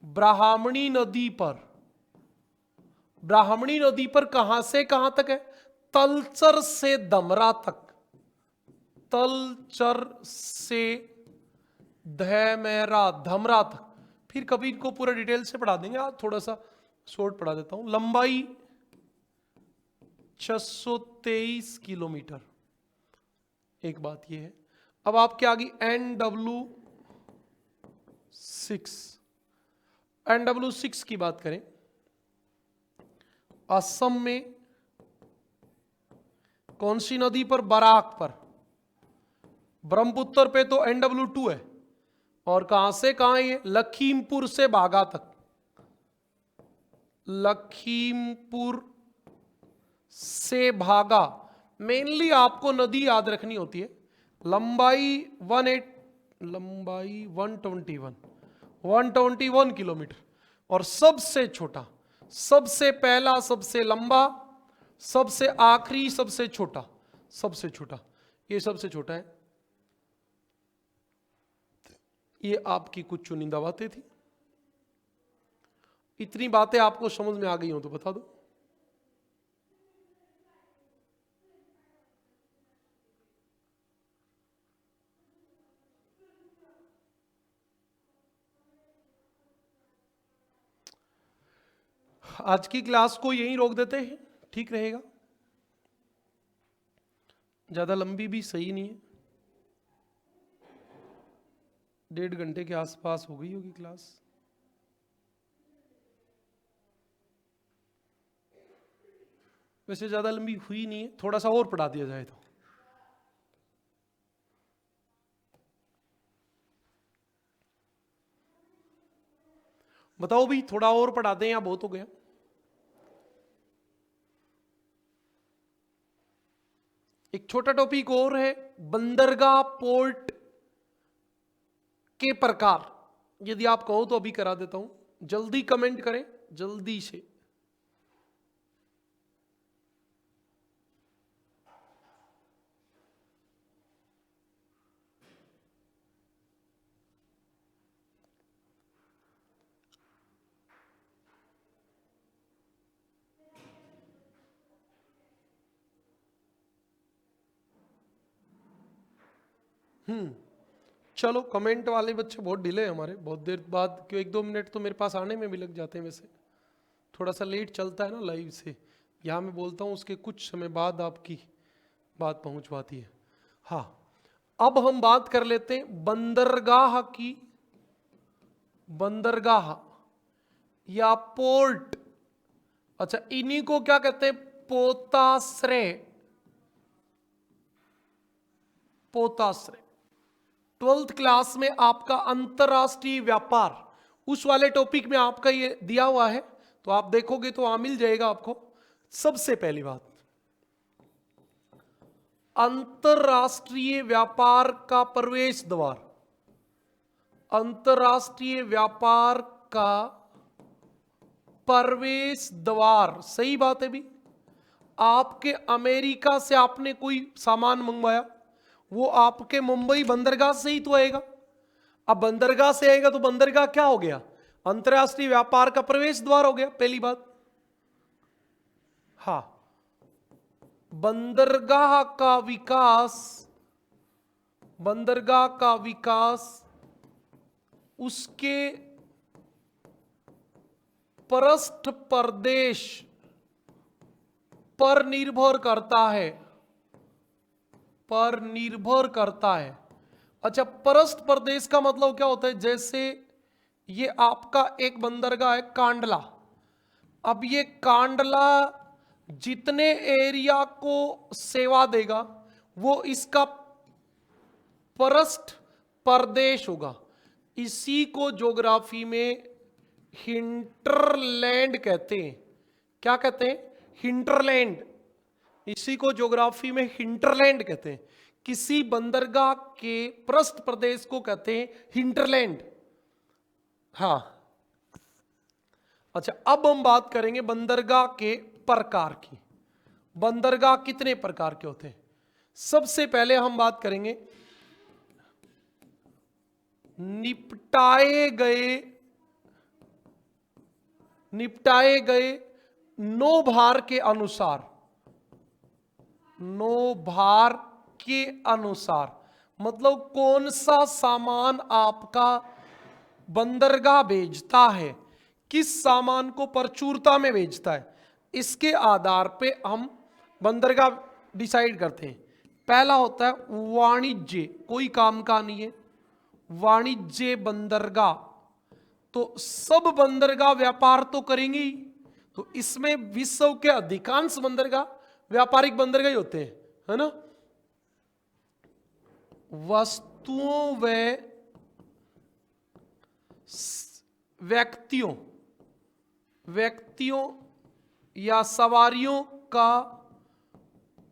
Speaker 1: ब्राह्मणी नदी पर। ब्राह्मणी नदी पर कहां से कहां तक है? तलचर से धमरा तक, तलचर से धमेरा धमरा तक। फिर कभी इनको पूरा डिटेल से पढ़ा देंगे, आज थोड़ा सा शॉर्ट पढ़ा देता हूं। लंबाई 623 किलोमीटर, एक बात यह है। अब आपके आगे NW6 की बात करें। असम में कौन सी नदी पर? बराक पर। ब्रह्मपुत्र पे तो NW2 है। और कहां से कहां है ये? लखीमपुर से बागा तक, लखीमपुर से भागा। मेनली आपको नदी याद रखनी होती है। लंबाई 121 किलोमीटर। और सबसे छोटा, सबसे पहला, सबसे लंबा, सबसे आखिरी, सबसे छोटा, ये सबसे छोटा है। ये आपकी कुछ चुनिंदा बातें थी। इतनी बातें आपको समझ में आ गई हो तो बता दो। आज की क्लास को यहीं रोक देते हैं, ठीक रहेगा? ज्यादा लंबी भी सही नहीं है। 1.5 घंटे के आसपास हो गई होगी क्लास। वैसे ज्यादा लंबी हुई नहीं है, थोड़ा सा और पढ़ा दिया जाए तो। बताओ भी, थोड़ा और पढ़ा दें या बहुत हो गया? एक छोटा टॉपिक और है, बंदरगाह पोर्ट के प्रकार। यदि आप कहो तो अभी करा देता हूं, जल्दी कमेंट करें, जल्दी से। चलो, कमेंट वाले बच्चे बहुत डिले है हमारे, बहुत देर बाद, क्यों 1-2 मिनट तो मेरे पास आने में भी लग जाते हैं। वैसे थोड़ा सा लेट चलता है ना लाइव से, यहाँ मैं बोलता हूँ उसके कुछ समय बाद आपकी बात पहुँच पाती है। हाँ, अब हम बात कर लेते हैं बंदरगाह की। बंदरगाह या पोर्ट, अच्छा इन्हीं को क्या कहते हैं? पोताश्रय, पोताश्रय। 12th क्लास में आपका अंतरराष्ट्रीय व्यापार, उस वाले टॉपिक में आपका ये दिया हुआ है, तो आप देखोगे तो वहां मिल जाएगा आपको। सबसे पहली बात, अंतरराष्ट्रीय व्यापार का प्रवेश द्वार, अंतरराष्ट्रीय व्यापार का प्रवेश द्वार, सही बात है भी। आपके अमेरिका से आपने कोई सामान मंगवाया, वो आपके मुंबई बंदरगाह से ही तो आएगा। अब बंदरगाह से आएगा तो बंदरगाह क्या हो गया? अंतरराष्ट्रीय व्यापार का प्रवेश द्वार हो गया, पहली बात। हाँ, बंदरगाह का विकास, बंदरगाह का विकास उसके पृष्ठ प्रदेश पर निर्भर करता है, पर निर्भर करता है। अच्छा, पृष्ठ प्रदेश का मतलब क्या होता है? जैसे ये आपका एक बंदरगाह है कांडला। अब ये कांडला जितने एरिया को सेवा देगा वो इसका पृष्ठ प्रदेश होगा। इसी को ज्योग्राफी में हिंटरलैंड कहते हैं। क्या कहते हैं? हिंटरलैंड। इसी को ज्योग्राफी में हिंटरलैंड कहते हैं। किसी बंदरगाह के पृष्ठ प्रदेश को कहते हैं हिंटरलैंड। हाँ, अच्छा, अब हम बात करेंगे बंदरगाह के प्रकार की। बंदरगाह कितने प्रकार के होते हैं? सबसे पहले हम बात करेंगे निपटाए गए नौभार के अनुसार, नौभार के अनुसार मतलब कौन सा सामान आपका बंदरगाह भेजता है, किस सामान को प्रचुरता में भेजता है, इसके आधार पे हम बंदरगाह डिसाइड करते हैं। पहला होता है वाणिज्य, कोई काम का नहीं है, वाणिज्य बंदरगाह। तो सब बंदरगाह व्यापार तो करेंगे ही, तो इसमें विश्व के अधिकांश बंदरगाह व्यापारिक बंदरगाह ही होते हैं, है ना। वस्तुओं व व्यक्तियों या सवारियों का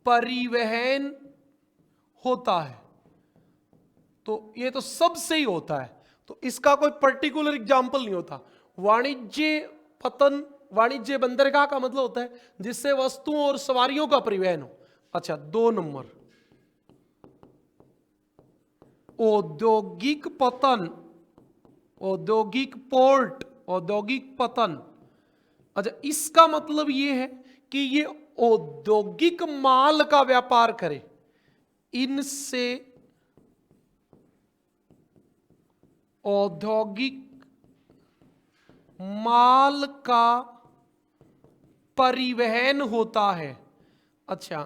Speaker 1: परिवहन होता है। तो ये तो सबसे ही होता है, तो इसका कोई पर्टिकुलर एग्जाम्पल नहीं होता। वाणिज्य बंदरगाह का मतलब होता है जिससे वस्तुओं और सवारियों का परिवहन हो। अच्छा, 2 नंबर औद्योगिक पतन, औद्योगिक पोर्ट, औद्योगिक पतन। अच्छा, इसका मतलब ये है कि ये औद्योगिक माल का व्यापार करे, इनसे औद्योगिक माल का परिवहन होता है। अच्छा,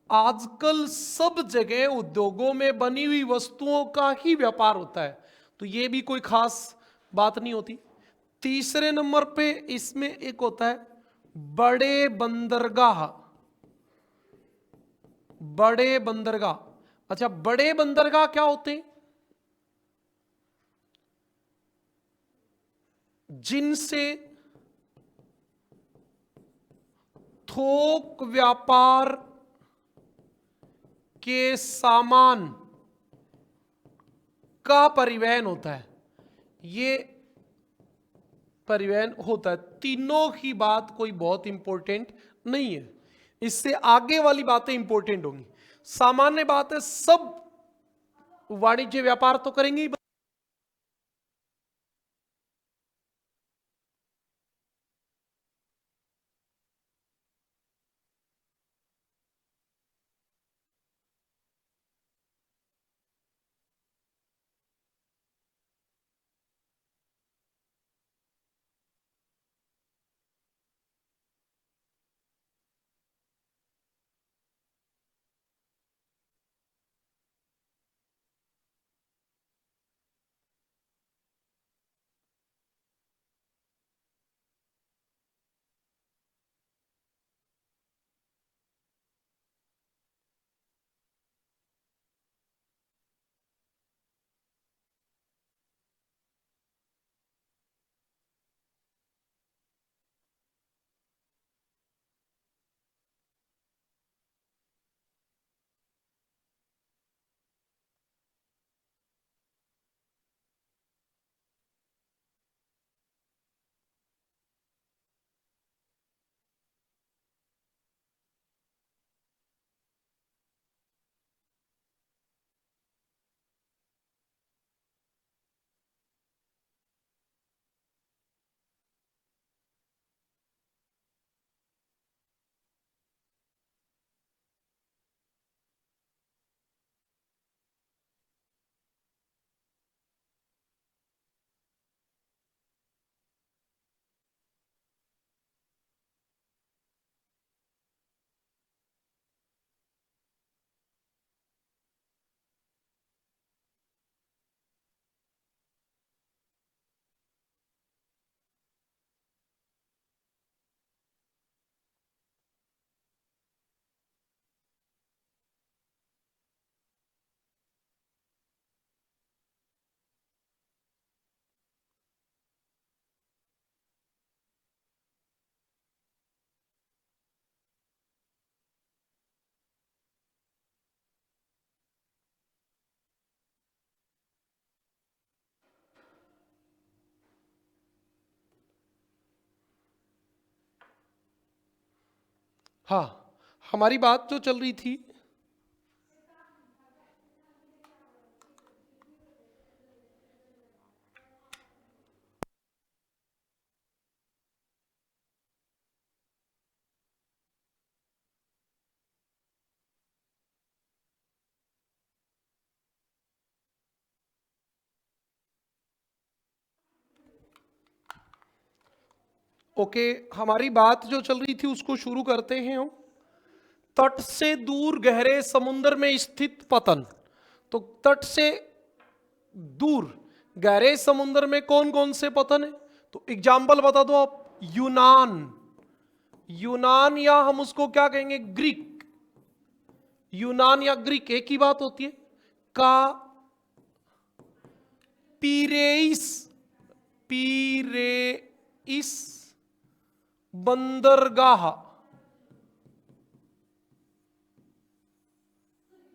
Speaker 1: आजकल सब जगह उद्योगों में बनी हुई वस्तुओं का ही व्यापार होता है, तो ये भी कोई खास बात नहीं होती। तीसरे नंबर पे इसमें एक होता है बड़े बंदरगाह, बड़े बंदरगाह। अच्छा, बड़े बंदरगाह क्या होते हैं? जिनसे थोक व्यापार के सामान का परिवहन होता है, ये परिवहन होता है। तीनों की बात कोई बहुत इंपॉर्टेंट नहीं है, इससे आगे वाली बातें इंपॉर्टेंट होंगी। सामान्य बात है, सब वाणिज्य व्यापार तो करेंगे ही। हाँ, हमारी बात जो चल रही थी, ओके, हमारी बात जो चल रही थी उसको शुरू करते हैं हम। तट से दूर गहरे समुद्र में स्थित पतन। तो तट से दूर गहरे समुद्र में कौन कौन से पतन है? तो एग्जाम्पल बता दो आप। यूनान, यूनान या हम उसको क्या कहेंगे, ग्रीक। यूनान या ग्रीक एक ही बात होती है। का पीरेइस, पीरेइस बंदरगाह,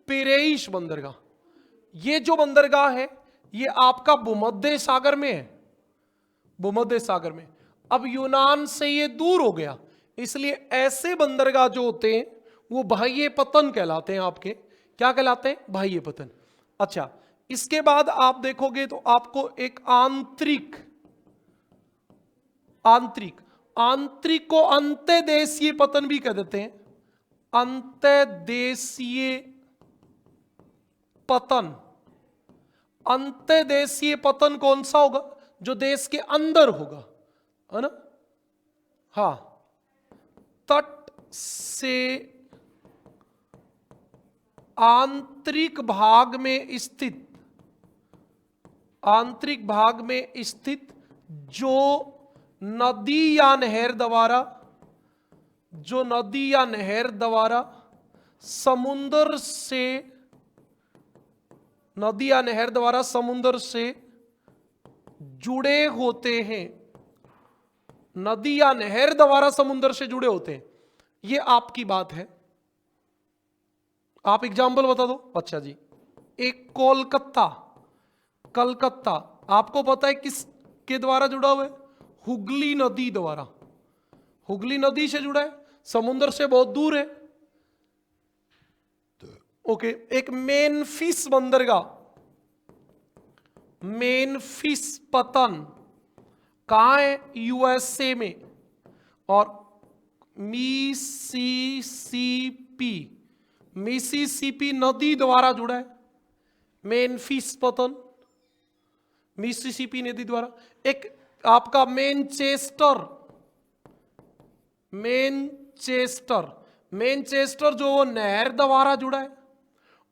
Speaker 1: पीरेइस बंदरगाह, ये जो बंदरगाह है ये आपका भूमध्य सागर में है, भूमध्य सागर में। अब यूनान से ये दूर हो गया, इसलिए ऐसे बंदरगाह जो होते हैं वो बाह्य पतन कहलाते हैं आपके। क्या कहलाते हैं? बाह्य पतन। अच्छा, इसके बाद आप देखोगे तो आपको एक आंतरिक, आंतरिक, आंतरिक को अंतर्देशीय पतन भी कह देते हैं। अंतर्देशीय पतन, अंतर्देशीय पतन कौन सा होगा? जो देश के अंदर होगा, है ना। हाँ, तट से आंतरिक भाग में स्थित, आंतरिक भाग में स्थित जो नदी या नहर द्वारा, जो नदी या नहर द्वारा समुद्र से, नदी या नहर द्वारा समुद्र से जुड़े होते हैं, नदी या नहर द्वारा समुद्र से जुड़े होते हैं, ये आपकी बात है। आप एग्जाम्पल बता दो। अच्छा जी, एक कोलकाता, कलकत्ता आपको पता है किस के द्वारा जुड़ा हुआ है? हुगली नदी द्वारा, हुगली नदी से जुड़ा है, समुद्र से बहुत दूर है। ओके, एक मेनफिस बंदरगाह, मेनफिस पतन कहां है? यूएसए में। और मिसिसिपी, मिसिसिपी नदी द्वारा जुड़ा है मेनफिस पतन, मिसिसिपी नदी द्वारा। एक आपका मैनचेस्टर, मैनचेस्टर, मैनचेस्टर जो वो नहर द्वारा जुड़ा है।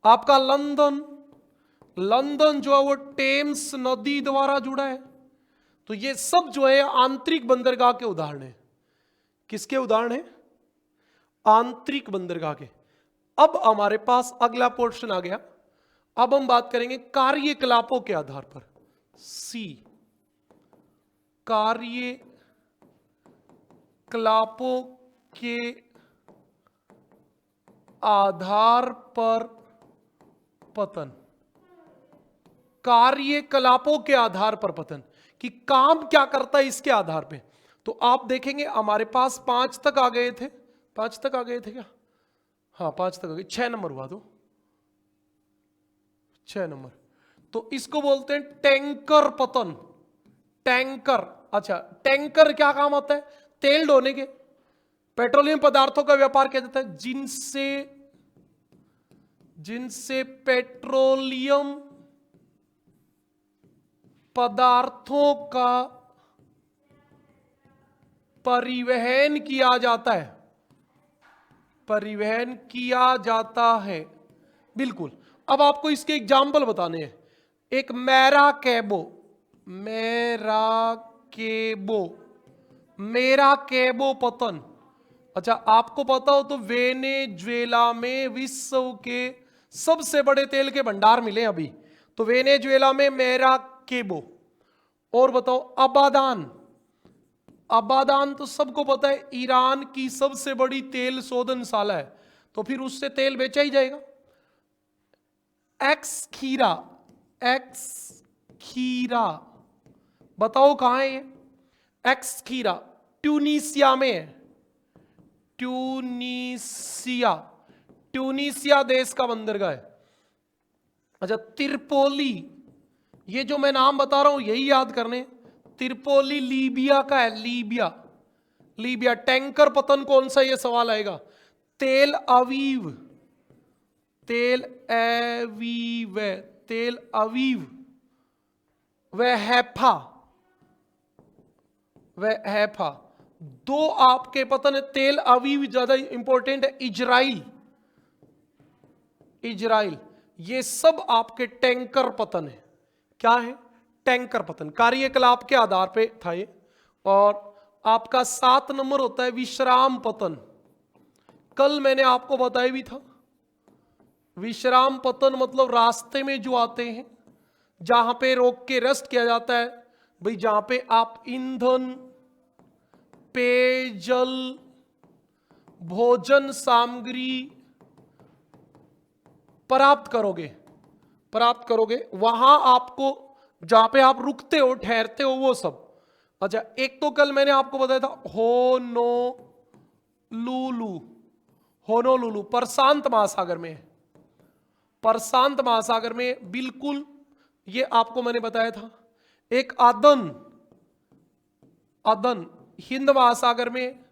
Speaker 1: आपका लंदन, लंदन जो है वो टेम्स नदी द्वारा जुड़ा है। तो ये सब जो है आंतरिक बंदरगाह के उदाहरण है। किसके उदाहरण है? आंतरिक बंदरगाह के। अब हमारे पास अगला पोर्शन आ गया। अब हम बात करेंगे कार्यकलापों के आधार पर। सी, कार्यकलापों के आधार पर पतन, कार्यकलापों के आधार पर पतन, कि काम क्या करता है इसके आधार पे। तो आप देखेंगे हमारे पास 5 तक आ गए थे, 5 तक आ गए थे क्या? हाँ 5 तक आ गए। 6 नंबर हुआ तो 6 नंबर। तो इसको बोलते हैं टैंकर पतन, टैंकर। अच्छा, टैंकर क्या काम आता है? तेल ढोने के, पेट्रोलियम पदार्थों का व्यापार किया जाता है, जिनसे, जिनसे पेट्रोलियम पदार्थों का परिवहन किया जाता है, परिवहन किया जाता है, बिल्कुल। अब आपको इसके एग्जाम्पल बताने हैं। एक मैराकेबो, मैराकेबो, मैराकेबो पतन। अच्छा, आपको पता हो तो वेनेजुएला में विश्व के सबसे बड़े तेल के भंडार मिले अभी, तो वेनेजुएला में मैराकेबो। और बताओ अबादान, अबादान तो सबको पता है ईरान की सबसे बड़ी तेल शोधनशाला है, तो फिर उससे तेल बेचा ही जाएगा। एक्स खीरा, एक्स खीरा बताओ कहां है ये? एक्स खीरा ट्यूनीसिया में है, ट्यूनीसिया, ट्यूनीसिया देश का बंदरगाह है। अच्छा, त्रिपोली, ये जो मैं नाम बता रहा हूं यही याद करने। त्रिपोली लीबिया का है, लीबिया, लीबिया। टैंकर पतन कौन सा, ये सवाल आएगा। तेल अवीव, तेल अवीव, तेल अवीव, वह हैफा, वह हैफा। दो आपके पतन है, तेल अवीव ज्यादा इंपॉर्टेंट है, इजराइल, इजराइल, ये सब आपके टैंकर पतन है। क्या है? टैंकर पतन, कार्यकलाप के आधार पे था ये। और आपका 7 नंबर होता है विश्राम पतन। कल मैंने आपको बताया भी था, विश्राम पतन मतलब रास्ते में जो आते हैं, जहां पे रोक के रेस्ट किया जाता है, भाई जहां पे आप ईंधन, पेयजल, भोजन सामग्री प्राप्त करोगे, प्राप्त करोगे, वहां आपको जहां पे आप रुकते हो, ठहरते हो, वो सब। अच्छा, एक तो कल मैंने आपको बताया था होनोलुलु, होनोलुलु प्रशांत महासागर में, प्रशांत महासागर में, बिल्कुल ये आपको मैंने बताया था। एक अदन, अदन हिंद महासागर में,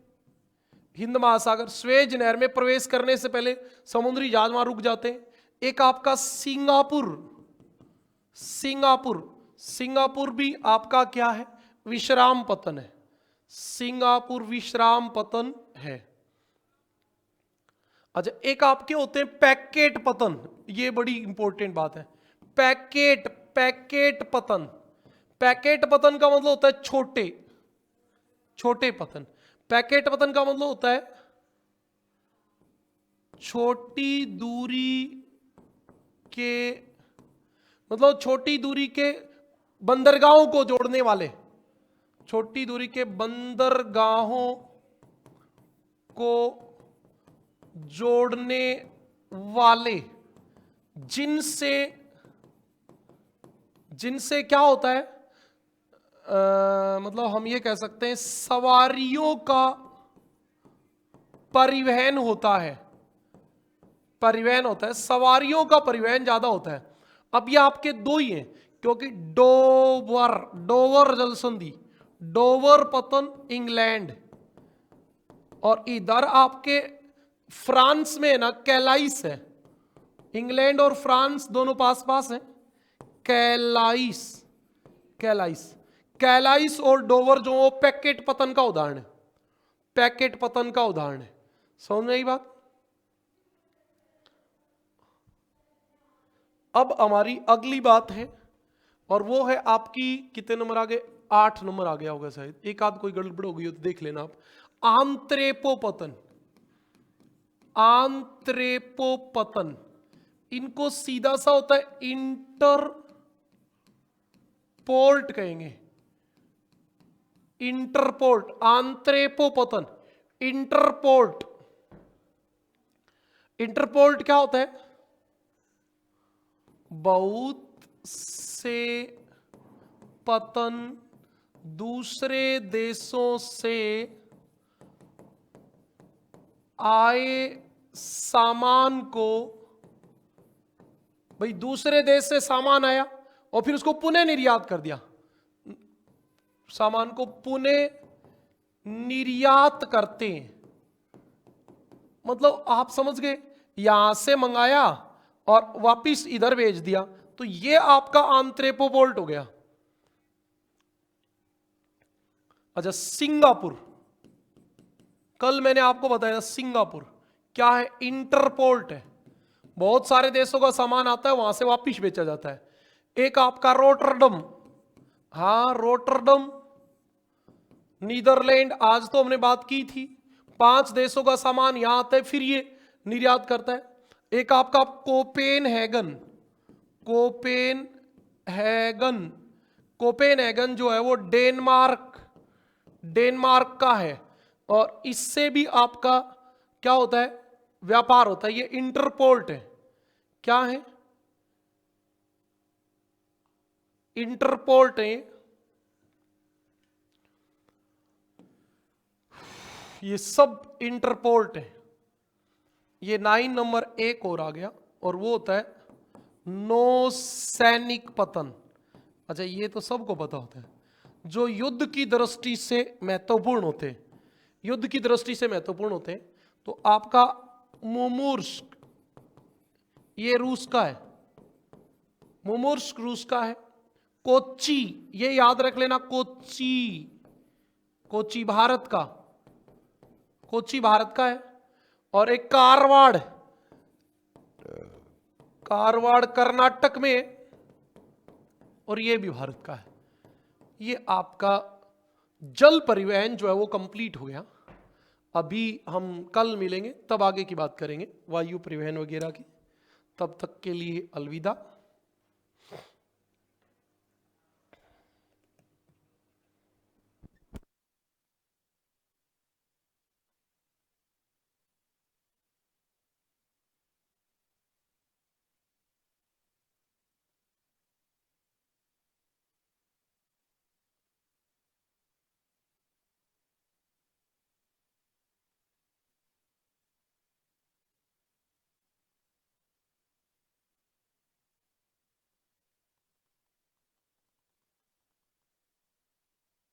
Speaker 1: हिंद महासागर, स्वेज नहर में प्रवेश करने से पहले समुद्री जहाज वहां रुक जाते हैं। एक आपका सिंगापुर, सिंगापुर, सिंगापुर भी आपका क्या है? विश्राम पतन है। सिंगापुर विश्राम पतन है। अच्छा, एक आपके होते हैं पैकेट पतन, ये बड़ी इंपॉर्टेंट बात है। पैकेट, पैकेट पतन, पैकेट पतन का मतलब होता है छोटे, छोटे पतन। पैकेट पतन का मतलब होता है छोटी दूरी के, मतलब छोटी दूरी के बंदरगाहों को जोड़ने वाले, छोटी दूरी के बंदरगाहों को जोड़ने वाले, जिनसे, जिनसे क्या होता है, मतलब हम ये कह सकते हैं सवारियों का परिवहन होता है, परिवहन होता है, सवारियों का परिवहन ज्यादा होता है। अब ये आपके दो ही हैं, क्योंकि डोवर, डोवर जलसंधि, डोवर पतन इंग्लैंड, और इधर आपके फ्रांस में है ना, कैलाइस है। इंग्लैंड और फ्रांस दोनों पास पास है। कैलाइस, कैलाइस, कैलाइस और डोवर जो वो पैकेट पतन का उदाहरण है, पैकेट पतन का उदाहरण है। समझ में आई बात? अब हमारी अगली बात है, और वो है आपकी, कितने नंबर आ गए? 8 नंबर आ गया होगा शायद, एक आध कोई गड़बड़ हो गई हो तो देख लेना आप। आंत्रेपोपतन, आंत्रेपोपतन, इनको सीधा सा होता है इंटरपोर्ट कहेंगे, इंटरपोर्ट, आंत्रेपोपतन, इंटरपोर्ट। इंटरपोर्ट क्या होता है? बहुत से पतन दूसरे देशों से आए सामान को, भाई दूसरे देश से सामान आया और फिर उसको पुनः निर्यात कर दिया, सामान को पुनः निर्यात करते हैं। मतलब आप समझ गए, यहां से मंगाया और वापिस इधर भेज दिया, तो ये आपका आंत्रेपोपोर्ट हो गया। अच्छा, सिंगापुर, कल मैंने आपको बताया सिंगापुर क्या है? इंटरपोर्ट है, बहुत सारे देशों का सामान आता है, वहां से वापिस बेचा जाता है। एक आपका रोटरडम, हाँ रोटरडम नीदरलैंड, आज तो हमने बात की थी, 5 देशों का सामान यहां आता है, फिर ये निर्यात करता है। एक आपका कोपेनहेगन, कोपेनहेगन, कोपेनहेगन जो है वो डेनमार्क, डेनमार्क का है, और इससे भी आपका क्या होता है? व्यापार होता है। ये इंटरपोर्ट है, क्या है? इंटरपोर्ट है। ये सब इंटरपोर्ट है। ये 9 नंबर एक और आ गया और वो होता है नौसैनिक पतन। अच्छा, ये तो सबको पता होता है, जो युद्ध की दृष्टि से महत्वपूर्ण होते हैं, युद्ध की दृष्टि से महत्वपूर्ण होते हैं। तो आपका मुर्मूर्स्क, ये रूस का है, मुर्मूर्स्क रूस का है। कोच्चि, ये याद रख लेना, कोच्चि, कोच्चि भारत का, कोच्चि भारत का है। और एक कारवाड़, कारवाड़ कर्नाटक में, और ये भी भारत का है। ये आपका जल परिवहन जो है वो कंप्लीट हो गया। अभी हम कल मिलेंगे, तब आगे की बात करेंगे वायु परिवहन वगैरह की। तब तक के लिए अलविदा।